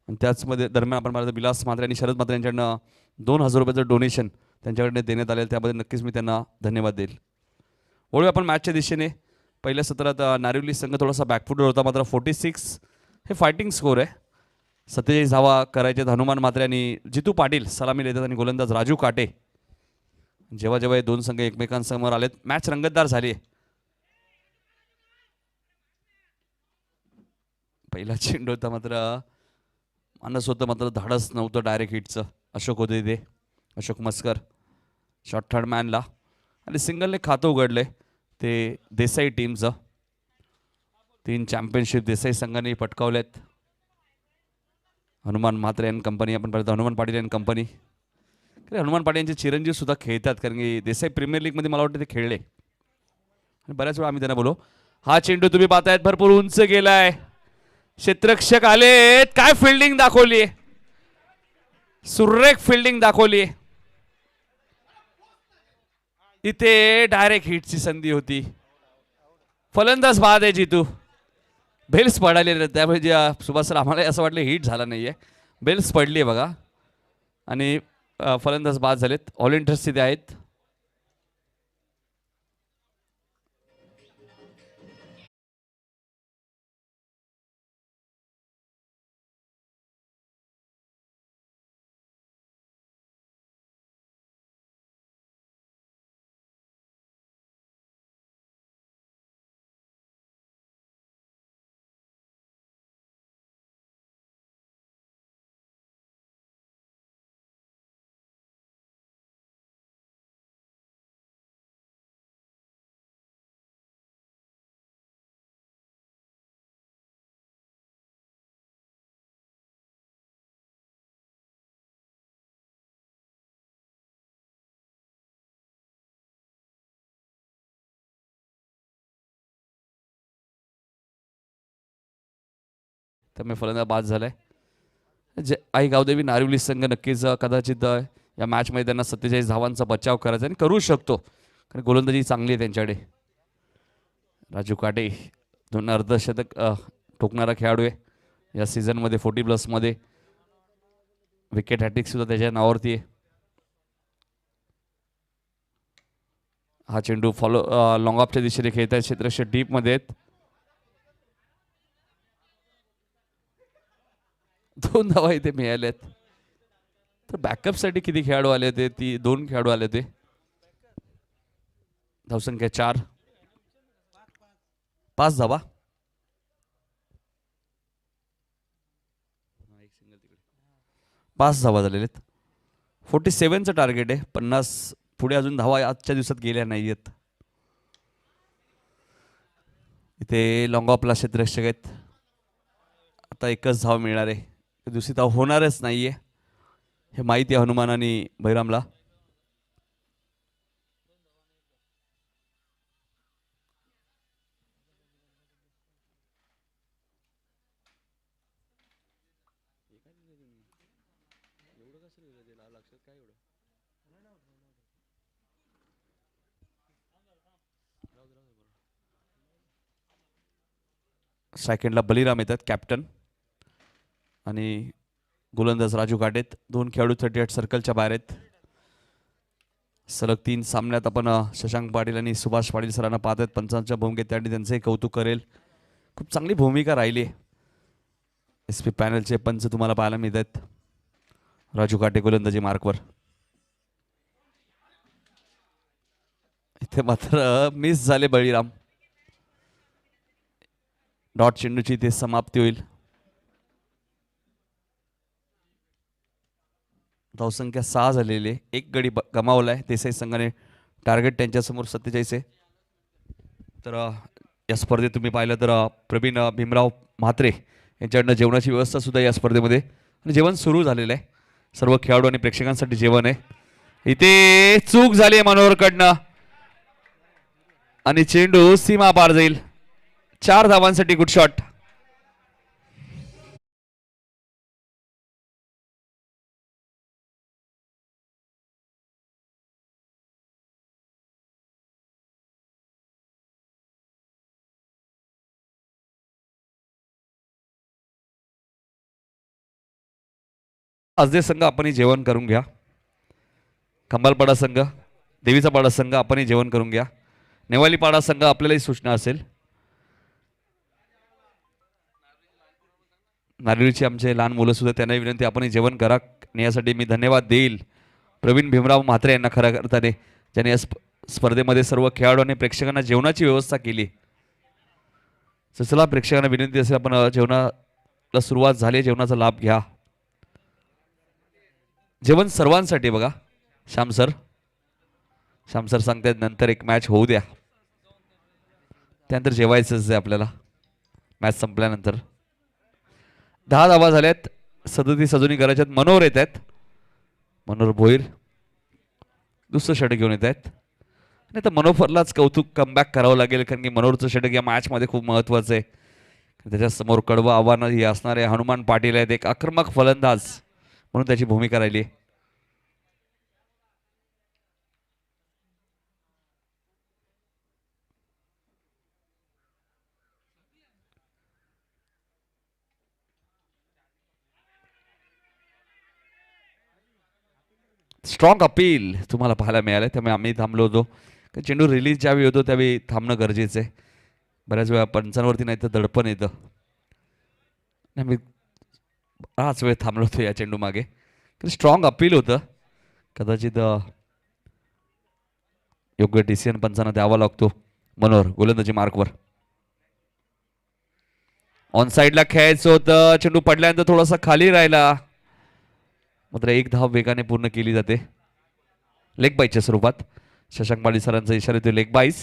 आणि त्याचमध्ये दरम्यान आपण पाहिलं विलास म्हात्रे आणि शरद म्हात्रे यांच्याकडनं 2,000 रुपयाचं डोनेशन त्यांच्याकडे देण्यात आलेलं, त्याबद्दल नक्कीच मी त्यांना धन्यवाद देईल. वळूया आपण मॅचच्या दिशेने. पहिल्या सत्रात नारिवली संघ थोडासा बॅकफुटवर होता, मात्र 46 हे फायटिंग स्कोर आहे. 47 धावा करायचे हनुमान म्हात्रे आणि जितू पाटील सलामी देतात आणि गोलंदाज राजू काटे. जेव्हा जेव्हा हे दोन संघ एकमेकांसमोर आलेत मॅच रंगतदार झाली आहे. पहिला चेंडू होता, मात्र मानस होतं, मात्र धाडस नव्हतं डायरेक्ट हिटचं. अशोक होते ते, अशोक मस्कर शॉर्ट थर्ड मॅनला आणि सिंगलने खातं उघडले ते देसाई टीमचं. 3 चॅम्पियनशिप देसाई संघाने पटकावल्यात. हनुमान म्हात्रे अँड कंपनी आपण पाहिलं हनुमान पाटील अँड कंपनी. हनुमान पाटील यांचे चिरंजीव सुद्धा खेळतात, कारण की देसाई प्रीमियर लीगमध्ये मला वाटतं ते खेळले आणि बऱ्याच वेळा आम्ही त्यांना बोलो. हा चेंडू तुम्ही पाहतायत भरपूर उंच गेलाय. क्षेत्ररक्षक आलेत. काय फिल्डिंग दाखवली, सुरेख फिल्डिंग दाखवली. इथे डायरेक्ट हिटची संधी होती. फलंदाज बाद आहे जितू. बेल्स पडाले त्यामुळे जे सुभाष सर आम्हाला असं वाटलं हिट झाला नाहीये. बेल्स पडली आहे बघा आणि फलंदाज बाद झालेत. ऑल इंटरेस्ट तिथे आहेत. त्यामुळे फलंदाज बाद झालाय. जे आई गावदेवी नारिवली संघ नक्कीच कदाचित या मॅचमध्ये त्यांना 47 धावांचा बचाव करायचा आणि करू शकतो, कारण गोलंदाजी चांगली आहे त्यांच्याकडे. राजू काटे 2 अर्धशतक ठोकणारा खेळाडू आहे या सीझनमध्ये. 40+ मध्ये विकेट हॅट्रिक सुद्धा त्याच्या नावावरती आहे. हा चेंडू फॉलो लॉंग ऑफच्या दिशेने खेळत आहेत. क्षेत्ररक्षक डीपमध्ये आहेत. 2 धावा इथे मिळाल्यात. तर बॅकअपसाठी किती खेळाडू आले होते? 2 खेळाडू आले होते. धावसंख्या 4. 5 धावा. 5 धावा झालेले आहेत. 47चं टार्गेट आहे. 50 पुढे अजून धावा आजच्या दिवसात गेल्या नाही आहेत. इथे लॉंग ऑफला क्षेत्ररक्षक आहेत. आता एकच धाव मिळणार आहे. दुसरी धाव होणारच नाहीये हे माहिती आहे हनुमान आणि बैरामला. सेकंडला बलिराम येतात कॅप्टन आणि गोलंदाज राजू काटेत. 2 खेळाडू 38 सर्कलच्या बाहेर आहेत. सलग 3 सामन्यात आपण शशांक पाटील आणि सुभाष पाटील सरांना पाहत आहेत पंचांच्या भूमिकेत. त्यांनी त्यांचंही कौतुक करेल. खूप चांगली भूमिका राहिली. SP पॅनलचे पंच तुम्हाला पाहायला मिळत आहेत. राजू काटे गोलंदाजी मार्कवर. इथे मात्र मिस झाले बळीराम. डॉट चेंडूची इथे समाप्ती होईल. धावसंख्या 6 झालेली आहे. एक गडी गमावला आहे देसाई संघाने. टार्गेट त्यांच्यासमोर 47 आहे. तर या स्पर्धेत तुम्ही पाहिलं तर प्रवीण भीमराव म्हात्रे यांच्याकडनं जेवणाची व्यवस्था सुद्धा या स्पर्धेमध्ये आणि जेवण सुरू झालेलं आहे. सर्व खेळाडू आणि प्रेक्षकांसाठी जेवण आहे. इथे चूक झाली आहे मनोहरकडनं आणि चेंडू सीमा पार जाईल. 4 धावांसाठी गुड शॉट. आजदे संघ आपणही जेवण करून घ्या. खंबालपाडा संघ, देवीचा पाडा संघ आपणही जेवण करून घ्या. नेवालीपाडा संघ आपल्यालाही सूचना असेल. नारळीची आमचे लहान मुलं सुद्धा त्यांनाही विनंती आपणही जेवण करा. आणि यासाठी मी धन्यवाद देईल प्रवीण भीमराव म्हात्रे यांना खऱ्या अर्थाने, ज्यांनी या स्पर्धेमध्ये सर्व खेळाडू आणि प्रेक्षकांना जेवणाची व्यवस्था केली. तर चला प्रेक्षकांना विनंती असेल आपण जेवणाला सुरुवात झाली, जेवणाचा लाभ घ्या. जेवण सर्वांसाठी बघा. श्याम सर सांगतात नंतर एक मॅच होऊ द्या, त्यानंतर जेवायचंच आहे आपल्याला मॅच संपल्यानंतर. 10 धावा झाल्यात. 37 अजूनही करायच्यात. मनोहर येत आहेत. मनोहर भोईर दुसरं षटक घेऊन येत आहेत. नाही तर मनोहरलाच कौतुक कमबॅक करावं लागेल, कारण की मनोहरचं षटक या मॅचमध्ये खूप महत्त्वाचं आहे. त्याच्यासमोर कडवं आव्हान हे असणारे हनुमान पाटील आहेत, एक आक्रमक फलंदाज म्हणून त्याची भूमिका राहिली. स्ट्रॉंग अपील तुम्हाला पाहायला मिळालं, त्यामुळे आम्ही थांबलो होतो. चेंडू रिलीज ज्यावेळी होतो त्यावेळी थांबणं गरजेचं आहे. बऱ्याच वेळा पंचांवरती नाही तर दडपण येतं. मी बराच वेळ थांबलो होतो या चेंडू मागे. स्ट्रॉंग अपील होतं. कदाचित योग्य डिसिजन पंचांना द्यावा लागतो. मनोहर गोलंदाजी मार्कवर. ऑन साईडला खेळायचं होतं. चेंडू पडल्यानंतर थोडासा खाली राहिला, मात्र एक धाव वेगाने पूर्ण केली जाते लेग बाईच्या स्वरूपात. शशांक माळी सरांचा इशारा येतो लेग बाईज.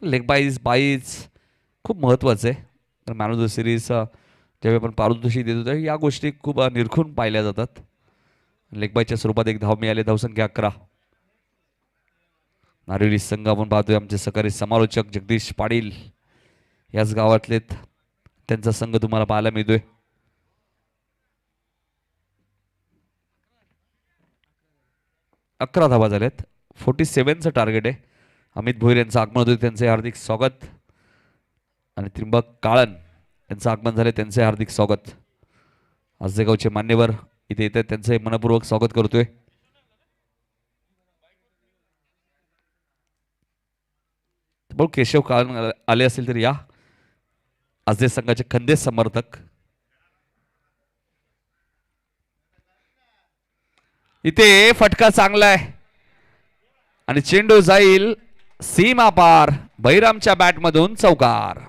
लेग बाईज खूप महत्त्वाचं आहे. तर मॅन ऑफ द सिरीज ज्यावेळी आपण पारितोषिक देतो त्यावेळी या गोष्टी खूप निरखून पाहिल्या जातात. लेग बाईच्या स्वरूपात एक धाव मिळाली. धावसंख्या 11. नारिवली संघ आपण पाहतोय आमचे सहकारी समालोचक जगदीश पाटील याच गावातलेत, त्यांचा संघ तुम्हाला पाहायला मिळतोय. 11 धावा झाल्यात. 47चं टार्गेट आहे. अमित भोईर यांचं आगमन होतं, त्यांचे हार्दिक स्वागत. आणि त्रिंबक काळन यांचं आगमन झाले, त्यांचे हार्दिक स्वागत. आजदेगावचे मान्यवर इथे येतात, त्यांचे मनपूर्वक स्वागत करतोय. केशव काळन आले असेल तर या. आजदे संघाचे खंदे समर्थक. इथे फटका चांगला आहे आणि चेंडू जाईल सीमा पार. बहिरामच्या बॅटमधून चौकार.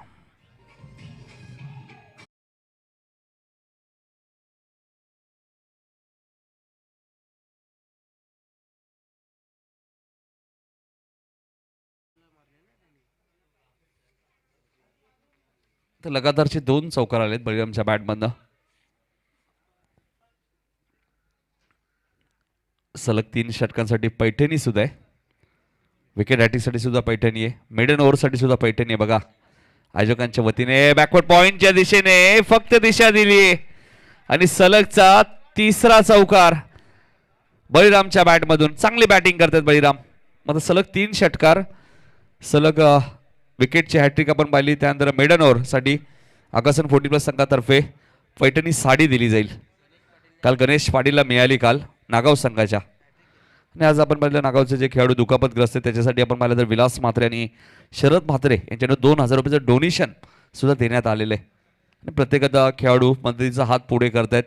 तर लगातारचे 2 चौकार आलेत बळीरामच्या बॅटमधनं. सलग 3 षटकांसाठी पैठणी सुद्धा आहे. विकेट हॅटिंगसाठी सुद्धा पैठणी आहे. मिडन ओव्हरसाठी सुद्धा पैठणी आहे. बघा आयोजकांच्या वतीने बॅकवर्ड पॉइंटच्या दिशेने फक्त दिशा दिली आणि सलगचा 3रा चौकार बळीरामच्या बॅटमधून. चांगली बॅटिंग करतात बळीराम. मात्र सलग 3 षटकार, सलग विकेटची हॅट्रिक आपण पाहिली. त्यानंतर मेडन ओव्हरसाठी आकाशन 40+ संघातर्फे पैठणी साडी दिली जाईल. काल गणेश पाटीलला मिळाली काल नागाव संघाच्या. आणि आज आपण पाहिलं नागावचे जे खेळाडू दुखापतग्रस्त आहेत त्याच्यासाठी आपण पाहिलं तर विलास म्हात्रे आणि शरद म्हात्रे यांच्याकडे 2000 रुपयाचं डोनेशन सुद्धा देण्यात आलेलं आहे. आणि प्रत्येकाचा खेळाडू मदतीचा हात पुढे करतायत.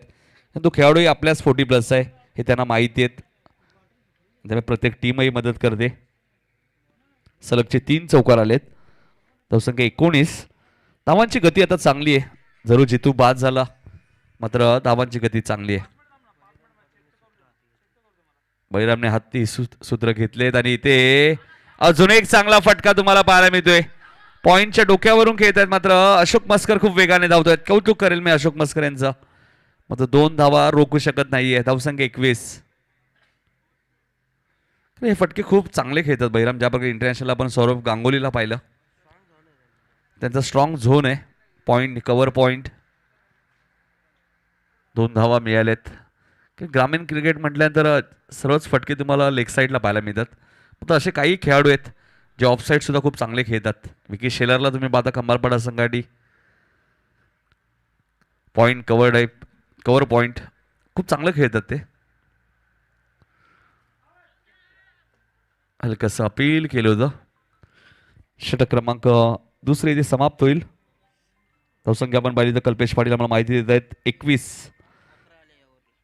तो खेळाडूही आपल्याच 40+ आहे हे त्यांना माहिती आहेत, त्यामुळे प्रत्येक टीमही मदत करते. सलगचे 3 चौकार आलेत. धावसंख्या 19. धावांची गती आता चांगली आहे. जरूर जितू बाद झाला, मात्र धावांची गती चांगली आहे. बळीरामने हाती सूत्र घेतलेत आणि इथे अजून एक चांगला फटका तुम्हाला पाहायला मिळतोय. पॉइंटच्या डोक्यावरून खेळत आहेत मात्र अशोक मस्कर खूप वेगाने धावतोय. कौतुक करेल मी अशोक मस्कर यांचं. मात्र 2 धावा रोखू शकत नाहीये. धावसंख्या 21. हे फटके खूप चांगले खेळतात बळीराम. ज्या प्रकारे इंटरनॅशनल आपण सौरभ गांगुलीला पाहिलं, त्यांचा स्ट्रॉंग झोन आहे. Point, cover point. 2 धावा मिळाल्यात. ग्रामीण क्रिकेट म्हटल्यानंतर सर्वच फटके तुम्हाला लेग साईडला पाहायला मिळतात. तर असे काही खेळाडू आहेत जे ऑफ साईड सुद्धा खूप चांगले खेळतात. विकी शेलरला तुम्ही पाहता खंबारपाडा संघाटी. पॉइंट, कव्हर पॉइंट खूप चांगलं खेळतात ते. हलकंसं अपील केलं होतं. षटक क्रमांक दुसरे इथे समाप्त होईल. धावसंख्या आपण पाहिली तर कल्पेश पाटील आम्हाला माहिती देत आहेत 21.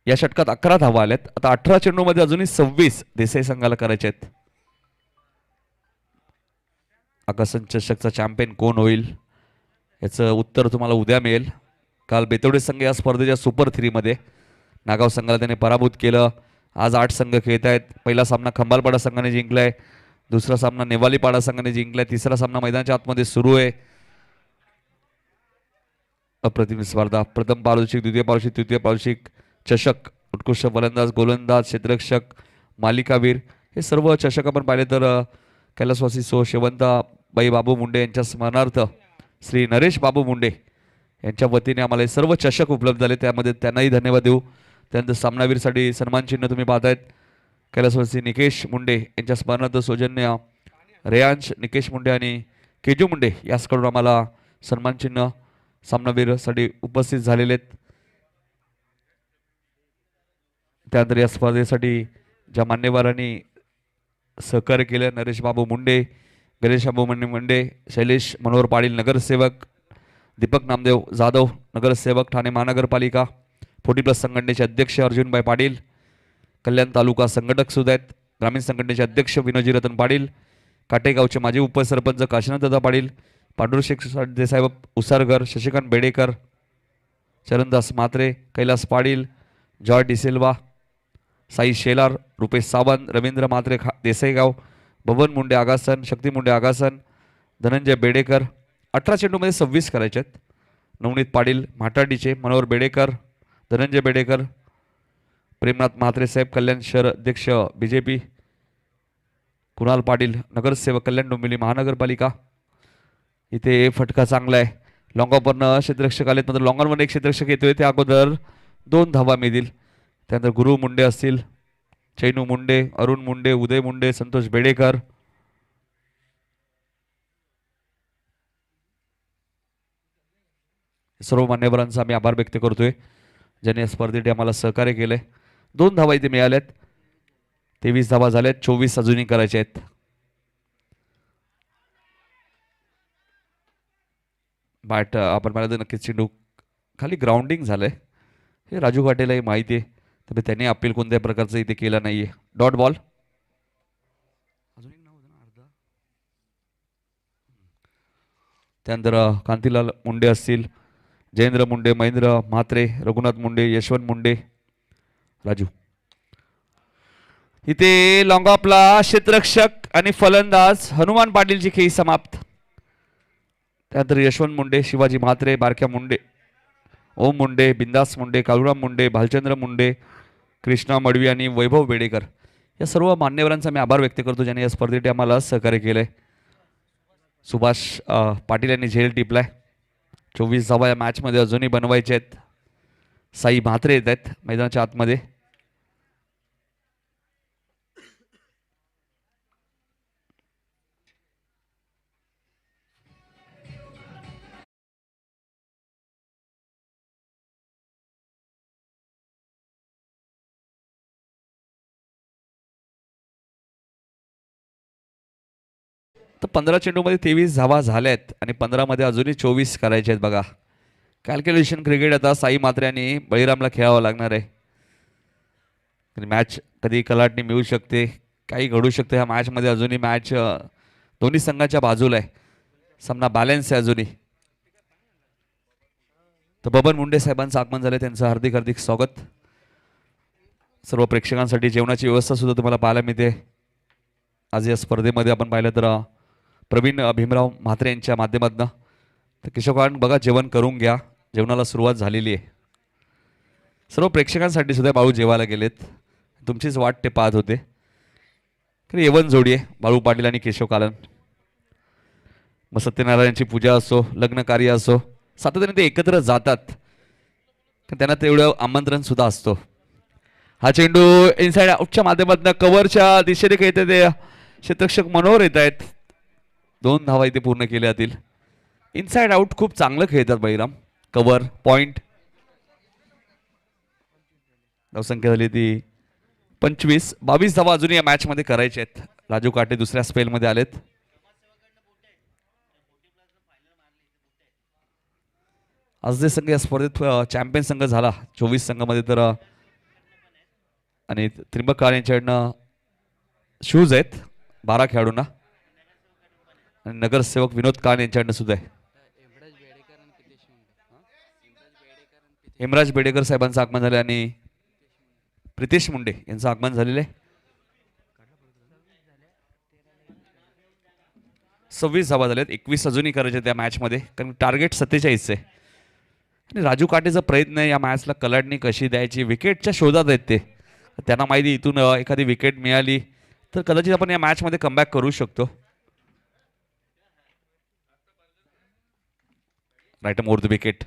या षटकात 11 धावा आल्यात. आता 18 चेंडूमध्ये अजूनही 26 देसाई संघाला करायचे आहेत. आकर्षण चषकचा चॅम्पियन कोण होईल याचं उत्तर तुम्हाला उद्या मिळेल. काल बेतवडे संघ या स्पर्धेच्या सुपर 3 मध्ये नागाव संघाला त्याने पराभूत केलं. आज 8 संघ खेळत आहेत. पहिला सामना खंबालपाडा संघाने जिंकलाय. दुसरा सामना नेवालीपाडा संघाने जिंकलाय. तिसरा सामना मैदानाच्या आतमध्ये सुरू आहे. अप्रतिम स्पर्धा. प्रथम पारितोषिक, द्वितीय पारितोषिक, तृतीय पारितोषिक, चषक, उत्कृष्ट फलंदाज, गोलंदाज, क्षेत्ररक्षक, मालिकावीर हे सर्व चषक आपण पाहिले तर कैलासवासी सो शेवंताबाई बाबू मुंडे यांच्या स्मरणार्थ श्री नरेश बाबू मुंडे यांच्या वतीने आम्हाला हे सर्व चषक उपलब्ध झाले. त्यामध्ये त्यांनाही धन्यवाद देऊ. त्यानंतर सामनावीरसाठी सन्मान चिन्ह तुम्ही पाहतायत. कैलासवासी निकेश मुंडे यांच्या स्मरणार्थ सौजन्य रेयांश निकेश मुंडे आणि केजू मुंडे याचकडून आम्हाला सन्मान चिन्ह सामनावीरसाठी उपस्थित झालेले आहेत. त्यानंतर या स्पर्धेसाठी ज्या मान्यवरांनी सहकार्य केलं, नरेश बाबू मुंडे, गणेश बाबू मुंडे, शैलेश मनोहर पाटील नगरसेवक, दीपक नामदेव जाधव नगरसेवक ठाणे महानगरपालिका, 40+ संघटनेचे अध्यक्ष अर्जुनभाई पाटील, कल्याण तालुका संघटक सुद्धा आहेत, ग्रामीण संघटनेचे अध्यक्ष विनोजी रतन पाटील, काटेगावचे माजी उपसरपंच काशीनाथदादा पाटील, पांडुरशेख देसाहेब उसारगर, शशिकांत बेडेकर, चरणदास म्हात्रे, कैलास पाटील, जॉय डिसिल्वा, साई शेलार, रुपेश सावंत, रवींद्र म्हात्रे देसाईगाव, बबन मुंडे आगासन, शक्ती मुंडे आगासन, धनंजय बेडेकर. 18 चेंडूमध्ये 26 करायचे आहेत. नवनीत पाटील म्हाटाडीचे, मनोहर बेडेकर, धनंजय बेडेकर, प्रेमनाथ म्हात्रे साहेब कल्याण शहर अध्यक्ष BJP, कुणाल पाटील नगरसेवक कल्याण डोंबिवली महानगरपालिका. इथे फटका चांगला आहे. लॉंगॉपरनं क्षेत्ररक्षक आलेत, नंतर लॉंगॉनवर एक क्षेत्ररक्षक येतोय. त्या अगोदर 2 धावा मिळतील. त्यानंतर गुरु मुंडे असतील, चैनू मुंडे, अरुण मुंडे, उदय मुंडे, संतोष बेडेकर. सर्व मान्यवरांचा आम्ही आभार व्यक्त करतोय ज्यांनी या स्पर्धेसाठी आम्हाला सहकार्य केलंय. 2 धावा इथे मिळाल्यात. 23 धावा झाल्यात. 24 अजूनही करायचे आहेत. बॅट आपण पाहिलं तर नक्कीच चेंडू खाली ग्राउंडिंग झालंय. हे राजू घाटेलाही माहिती आहे, तर त्यांनी अपील कोणत्याही प्रकारचं इथे केलं नाहीये. Dot ball. त्यानंतर कांतीलाल मुंडे असतील, जयेंद्र मुंडे, महेंद्र म्हात्रे, रघुनाथ मुंडे, यशवंत मुंडे, राजू. इथे लॉंग ऑफला क्षेत्ररक्षक आणि फलंदाज हनुमान पाटीलची खेळी समाप्त. त्यानंतर यशवंत मुंडे, शिवाजी म्हात्रे, बारक्या मुंडे, ओम मुंडे, बिंदास मुंडे, काळूराम मुंडे, भालचंद्र मुंडे, कृष्णा मडवी आणि वैभव बेडेकर या सर्व मान्यवरांचा मी आभार व्यक्त करतो ज्यांनी या स्पर्धेसाठी आम्हाला सहकार्य केलंय. सुभाष पाटील यांनी झेल टिपलाय. 24 धावा या मॅचमध्ये अजूनही बनवायचे आहेत. साई म्हात्रे येत आहेत मैदानाच्या आतमध्ये. तर 15 चेंडूमध्ये 23 धावा झाल्यात आणि 15 मध्ये अजूनही 24 करायचे आहेत. बघा कॅल्क्युलेशन क्रिकेट. आता साई म्हात्रे आणि बळीरामला खेळावं लागणार आहे. मॅच कधी कलाटणी मिळू शकते, काही घडू शकते ह्या मॅचमध्ये. अजूनही मॅच दोन्ही संघाच्या बाजूला आहे. सामना बॅलन्स आहे अजूनही. तर बबन मुंडे साहेबांचं आगमन झालं, त्यांचं हार्दिक हार्दिक स्वागत. सर्व प्रेक्षकांसाठी जेवणाची व्यवस्था सुद्धा तुम्हाला पाहायला मिळते. आज या स्पर्धेमध्ये आपण पाहिलं तर प्रवीण भीमराव म्हात्रे यांच्या माध्यमातून तर केशवकांड बघा जेवण करून घ्या, जेवणाला सुरुवात झालेली आहे. सर्व प्रेक्षकांसाठी सुद्धा बाळू जेवायला गेलेत, तुमचीच वाट ते पाहत होते. तरी येवन जोडी आहे बाळू पाटील आणि केशव कालन. मग सत्यनारायणची पूजा असो, लग्न कार्य असो, सातत्याने ते एकत्र जातात, त्यांना तेवढं आमंत्रण सुद्धा असतो. हा चेंडू इनसाइड आउटच्या माध्यमातून कव्हरच्या दिशेने खेळते ते क्षेत्ररक्षक मनोहर येत आहेत. 2 धावा इथे पूर्ण केल्या जातील. इनसाइड आउट खूप चांगलं खेळतात बळीराम. Cover point. धावसंख्या झाली ती 25. 22 धावा अजून या मॅच मध्ये करायचे आहेत. राजू काटे दुसऱ्या स्पेलमध्ये आलेत. आज जे संघ या स्पर्धेत चॅम्पियन संघ झाला 24 संघामध्ये तर आणि त्रिंबक काळ यांच्याकडनं शूज आहेत 12 खेळाडूंना आणि नगरसेवक विनोद कान यांच्याकडनं सुद्धा आहे. हेमराज बेडेकर साहेबांचं आगमन झालं आणि प्रितेश मुंडे यांचं आगमन झालेलं आहे. 26 धावा झाल्यात. 21 अजूनही करायचे त्या मॅचमध्ये, कारण टार्गेट 47 आहे. आणि राजू काटेचा प्रयत्न आहे या मॅचला कलाडणी कशी द्यायची, विकेटच्या शोधात आहेत ते. त्यांना माहिती इथून एखादी विकेट मिळाली तर कदाचित आपण या मॅचमध्ये कमबॅक करू शकतो. Right more the wicket.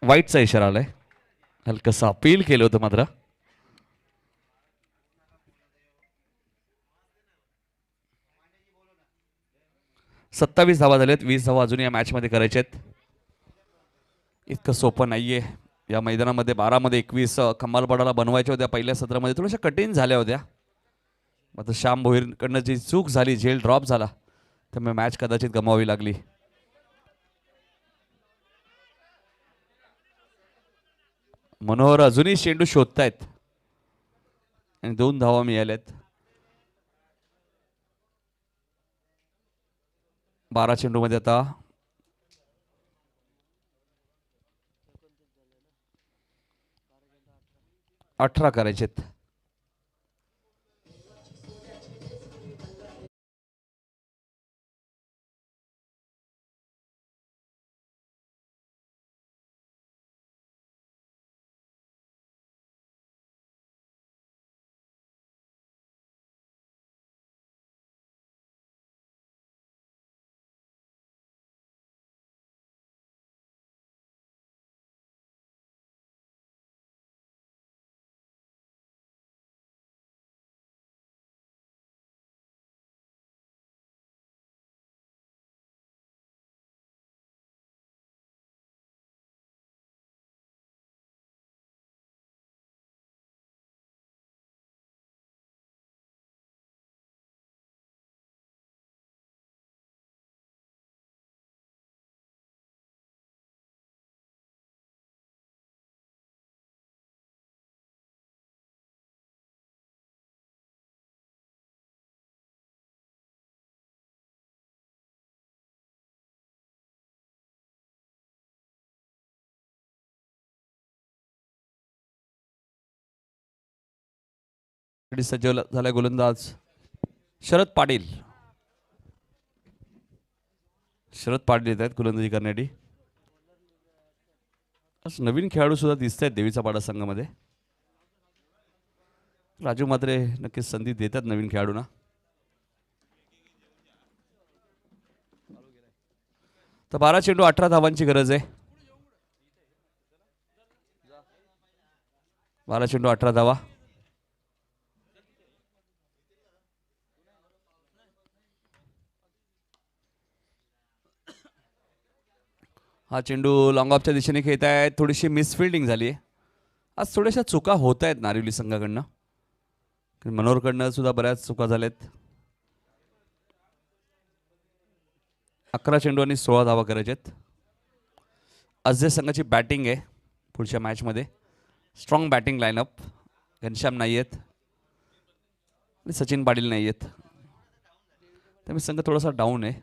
वाईटचा इशारा आलाय. हलकसं अपील केलं होतं मात्र. सत्तावीस धावा झाल्यात. 20 धावा अजून या मॅच मध्ये करायचे आहेत. इतकं सोपं नाहीये. या मैदानामध्ये 12 मध्ये 21 खंबालपाडाला बनवायच्या होत्या. पहिल्या सत्रामध्ये थोड्याशा कठीण झाल्या होत्या. मात्र श्याम भोईरकडनं जी चूक झाली, झेल ड्रॉप झाला, त्यामुळे मॅच कदाचित गमवावी लागली. मनोहर अजूनही चेंडू शोधतायत आणि 2 धावा मिळाल्यात. 12 चेंडू मध्ये आता 18 करायचेत. सज्ज झालाय गोलंदाज शरद पाटील. शरद पाटील येत आहेत गोलंदाजी करण्यासाठी. नवीन खेळाडू सुद्धा दिसत आहेत देवीचा पाडा संघामध्ये. राजू मात्रे नक्कीच संधी देतात नवीन खेळाडूंना. तर 12 चेंडू 18 धावांची गरज आहे. 12 चेंडू 18 धावा. हा चेंडू लॉंग ऑफच्या दिशेने खेळत आहेत. थोडीशी मिसफिल्डिंग झाली आहे. आज थोड्याशा चुका होत आहेत नारिवली संघाकडनं. मनोहरकडनं सुद्धा बऱ्याच चुका झाल्यात. 11 चेंडू आणि 16 धावा करायचे आहेत. अजय संघाची बॅटिंग आहे पुढच्या मॅचमध्ये. Strong batting line-up. घनश्याम नाही आहेत आणि सचिन पाटील नाही आहेत, त्यामुळे संघ थोडासा डाऊन आहे.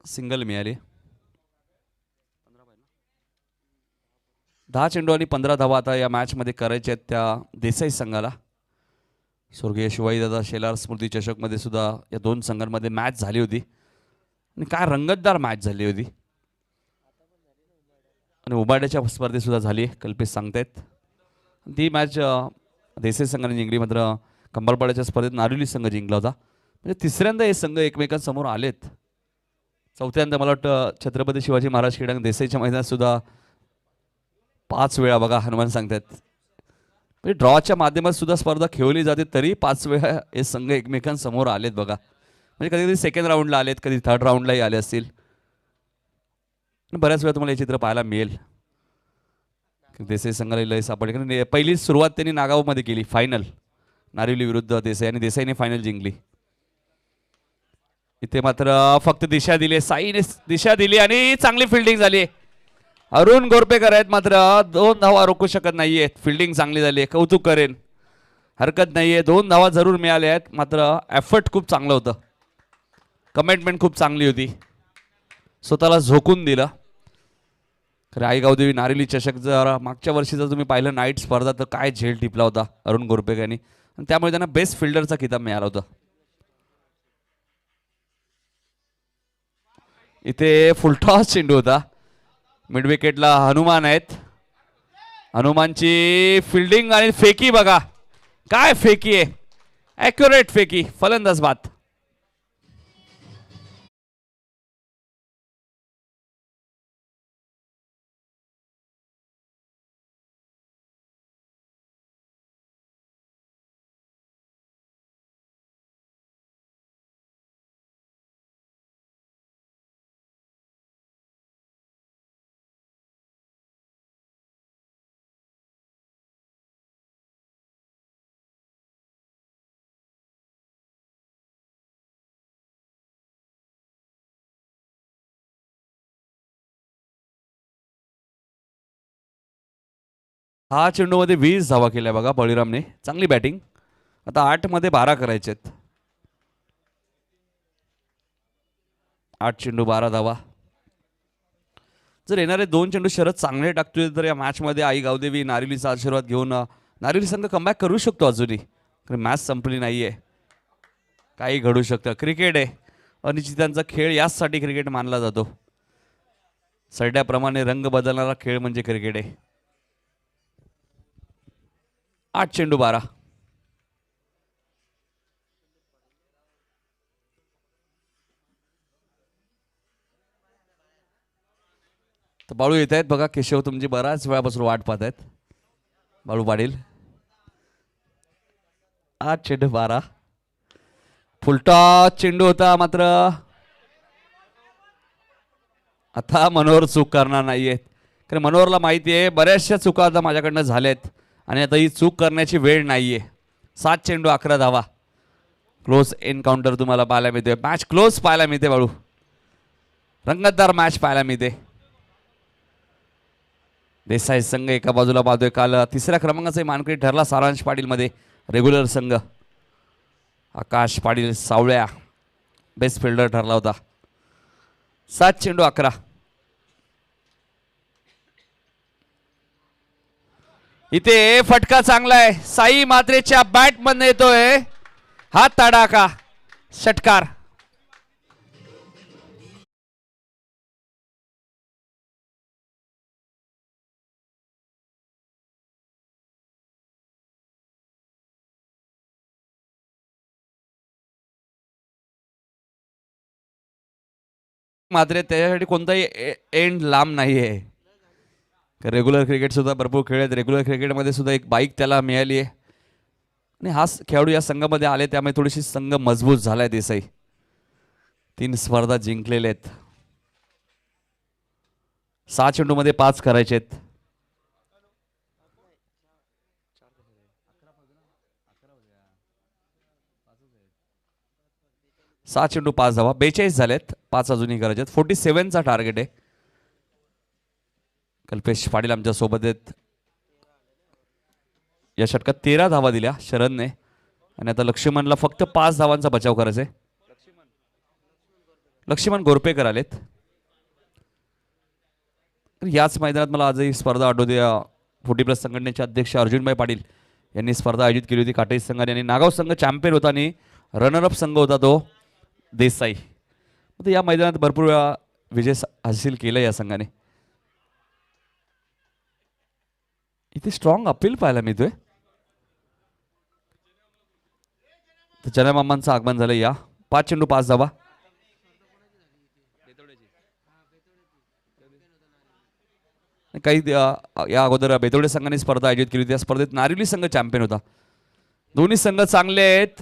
सिंगल मिळाली. 10 चेंडू आणि 15 धावा आता या मॅचमध्ये करायच्या आहेत त्या देसाई संघाला. स्वर्गीय शिवाजीदादा शेलार स्मृती चषकमध्ये सुद्धा या दोन संघांमध्ये मॅच झाली होती आणि काय रंगतदार मॅच झाली होती. आणि उबाड्याच्या स्पर्धेत सुद्धा झाली आहे, कल्पेश सांगतायत. ती मॅच देसाई संघाने जिंकली, मात्र कंबाळपाड्याच्या स्पर्धेत नारिवली संघ जिंकला होता. म्हणजे तिसऱ्यांदा हे संघ एकमेकांसमोर आलेत. चौथ्यांदा मला वाटतं छत्रपती शिवाजी महाराज क्रीडा देसाईच्या मैदानात सुद्धा 5 वेळा बघा हनुमान सांगतात. म्हणजे ड्रॉच्या माध्यमात सुद्धा स्पर्धा खेळली जाते तरी 5 वेळा हे संघ एकमेकांसमोर आलेत बघा. म्हणजे कधी कधी सेकंड राऊंडला आलेत, कधी थर्ड राऊंडलाही आले असतील. बऱ्याच वेळा तुम्हाला हे चित्र पाहायला मिळेल. देसाई संघाला लय सापडली कारण पहिली सुरुवात त्यांनी नागावमध्ये केली, फायनल नारिवली विरुद्ध देसाई, आणि देसाईने फायनल जिंकली. इथे मात्र फक्त दिशा दिली, साईने दिशा दिली आणि चांगली फिल्डिंग झाली. अरुण गोरपेकर आहेत मात्र 2 धावा रोखू शकत नाहीयेत. फिल्डिंग चांगली झाली, कौतुक करेन, हरकत नाहीये. 2 धावा जरूर मिळाल्या आहेत, मात्र एफर्ट खूप चांगलं होतं, कमिटमेंट खूप चांगली होती, स्वतःला झोकून दिलं. खरं आई गावदेवी नारिवली चषक जर मागच्या वर्षी जर तुम्ही पाहिलं नाईट स्पर्धा तर काय झेल टिपला होता अरुण गोरपेकर यांनी, आणि त्यामुळे त्यांना बेस्ट फिल्डरचा किताब मिळाला होता. इथे फुलटॉस चेंडू होता. मिड विकेटला हनुमान आहेत. हनुमानची फिल्डिंग आणि फेकी बघा, काय फेकी आहे, ॲक्युरेट फेकी, फलंदाज बाद. हा चेंडूमध्ये 20 धावा केल्या बघा बळीरामने, चांगली बॅटिंग. आता 8 मध्ये 12 करायचे आहेत. 8 चेंडू 12 धावा. जर येणारे 2 चेंडू शरद चांगले टाकतोय तर या मॅचमध्ये आई गावदेवी नारिवलीचा आशीर्वाद घेऊन नारिवली संघ कमबॅक करू शकतो अजूनही. मॅच संपली नाहीये, काही घडू शकतं. क्रिकेट आहे, अनिश्चितांचा खेळ, याचसाठी क्रिकेट मानला जातो. सरड्याप्रमाणे रंग बदलणारा खेळ म्हणजे क्रिकेट आहे. 8 चेंडू 12. तर बाळू येत आहेत बघा, केशव तुमची बराच वेळापासून वाट पाहत आहेत. बाळू पाटील. 8 चेंडू 12. फुलटॉस चेंडू होता, मात्र आता मनोहर चूक करणार नाहीयेत, कारण मनोहरला माहिती आहे बऱ्याचशा चुका आता माझ्याकडनं झाल्यात आणि आता ही चूक करण्याची वेळ नाहीये. 7 चेंडू 11 धावा. क्लोज एन्काउंटर तुम्हाला पाहायला मिळते, मॅच क्लोज पाहायला मिळते. बाळू, रंगतदार मॅच पाहायला मिळते. देसाई संघ एका बाजूला पाहतोय, काल 3ऱ्या क्रमांकाचा मानकरी ठरला सारांश पाटील मध्ये रेग्युलर संघ. आकाश पाटील सावळ्या बेस्ट फिल्डर ठरला होता. 7 चेंडू 11. इथे फटका चांगला आहे, साई मात्रेच्या बॅट मधून येतोय हा तडाखा, षटकार. मात्र त्याच्यासाठी कोणताही एंड लांब नाही आहे. रेग्युलर क्रिकेट सुद्धा भरपूर खेळ आहेत. रेग्युलर क्रिकेटमध्ये सुद्धा एक बाईक त्याला मिळाली आहे आणि हा खेळाडू या संघामध्ये आले त्यामुळे थोडीशी संघ मजबूत झालाय. देसाई 3 स्पर्धा जिंकलेले आहेत. 6 चेंडूमध्ये 5 करायचे आहेत. 6 चेंडू 5 धावा. 42 झालेत, 5 अजूनही करायचे आहेत. 47चा टार्गेट आहे. कल्पेश पाटील आमच्या सोबत आहेत. या षटकात 13 धावा दिल्या शरदने आणि आता लक्ष्मणला फक्त 5 धावांचा बचाव करायचा आहे. लक्ष्मण गोरपेकर आलेत. तर याच मैदानात मला आजही स्पर्धा आठवते. 40+ संघटनेचे अध्यक्ष अर्जुनभाई पाटील यांनी स्पर्धा आयोजित केली होती काटेज संघाने आणि नागाव संघ चॅम्पियन होता आणि रनरअप संघ होता तो देसाई. तर या मैदानात भरपूर वेळा विजय हासिल केला या संघाने. इथे स्ट्रॉंग अपील पाहायला मिळतोय. तर चन्या मामांचं आगमन झालं. या 5 चेंडू 5 धावा. काही या अगोदर बेतोडे संघाने स्पर्धा आयोजित केली होती. त्या स्पर्धेत नारिवली संघ चॅम्पियन होता. दोन्ही संघ चांगले आहेत.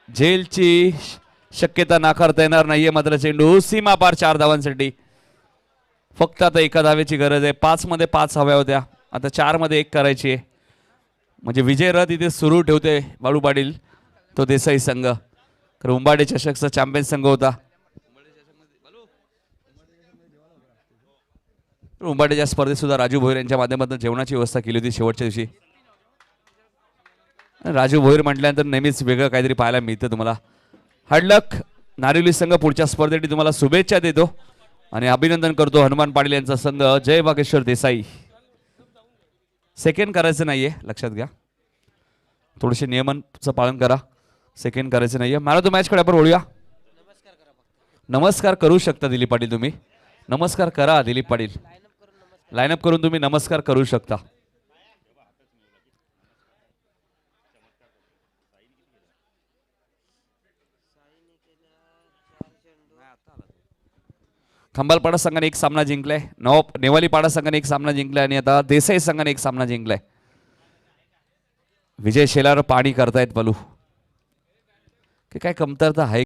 झेलची शक्यता नाकारता येणार नाहीये. मात्र चेंडू सीमा पार 4 धावांसाठी. फक्त आता एका धावेची गरज आहे. 5 मध्ये 5 हव्या होत्या, आता 4 मध्ये 1 करायची आहे. म्हणजे विजय रथ इथे सुरू ठेवते बाळू पाटील तो देसाई संघ. तर उंबाडे चषकचा चॅम्पियन संघ होता. उंबाडेच्या स्पर्धेत सुद्धा राजू भोईर यांच्या माध्यमातून जेवणाची व्यवस्था केली होती शेवटच्या दिवशी. राजू भोईर म्हटल्यानंतर नेहमीच वेगळं काहीतरी पाहायला मिळतं तुम्हाला. हार्डलक नारिवली संघ पुढच्या स्पर्धेसाठी तुम्हाला शुभेच्छा देतो आणि अभिनंदन करतो हनुमान पाटील यांचा संघ. जय वागेश्वर देसाई. सेकंड करायचं नाहीये, लक्षात घ्या. थोडेसे नियमांचं पालन करा. सेकंड करायचं नाहीये. मॅन ऑफ द मॅच कडे आपण वळूया. नमस्कार करू शकता दिलीप पाटील तुम्ही. नमस्कार करा दिलीप पाटील. लाईनअप करून तुम्ही नमस्कार करू शकता. खंबालपाडा संघाने 1 सामना जिंकलाय. नेवालीपाडा संघाने 1 सामना जिंकलाय आणि आता देसाई संघाने 1 सामना जिंकलाय. विजय शेलार पाणी करतायत बलू. की काय कमतरता आहे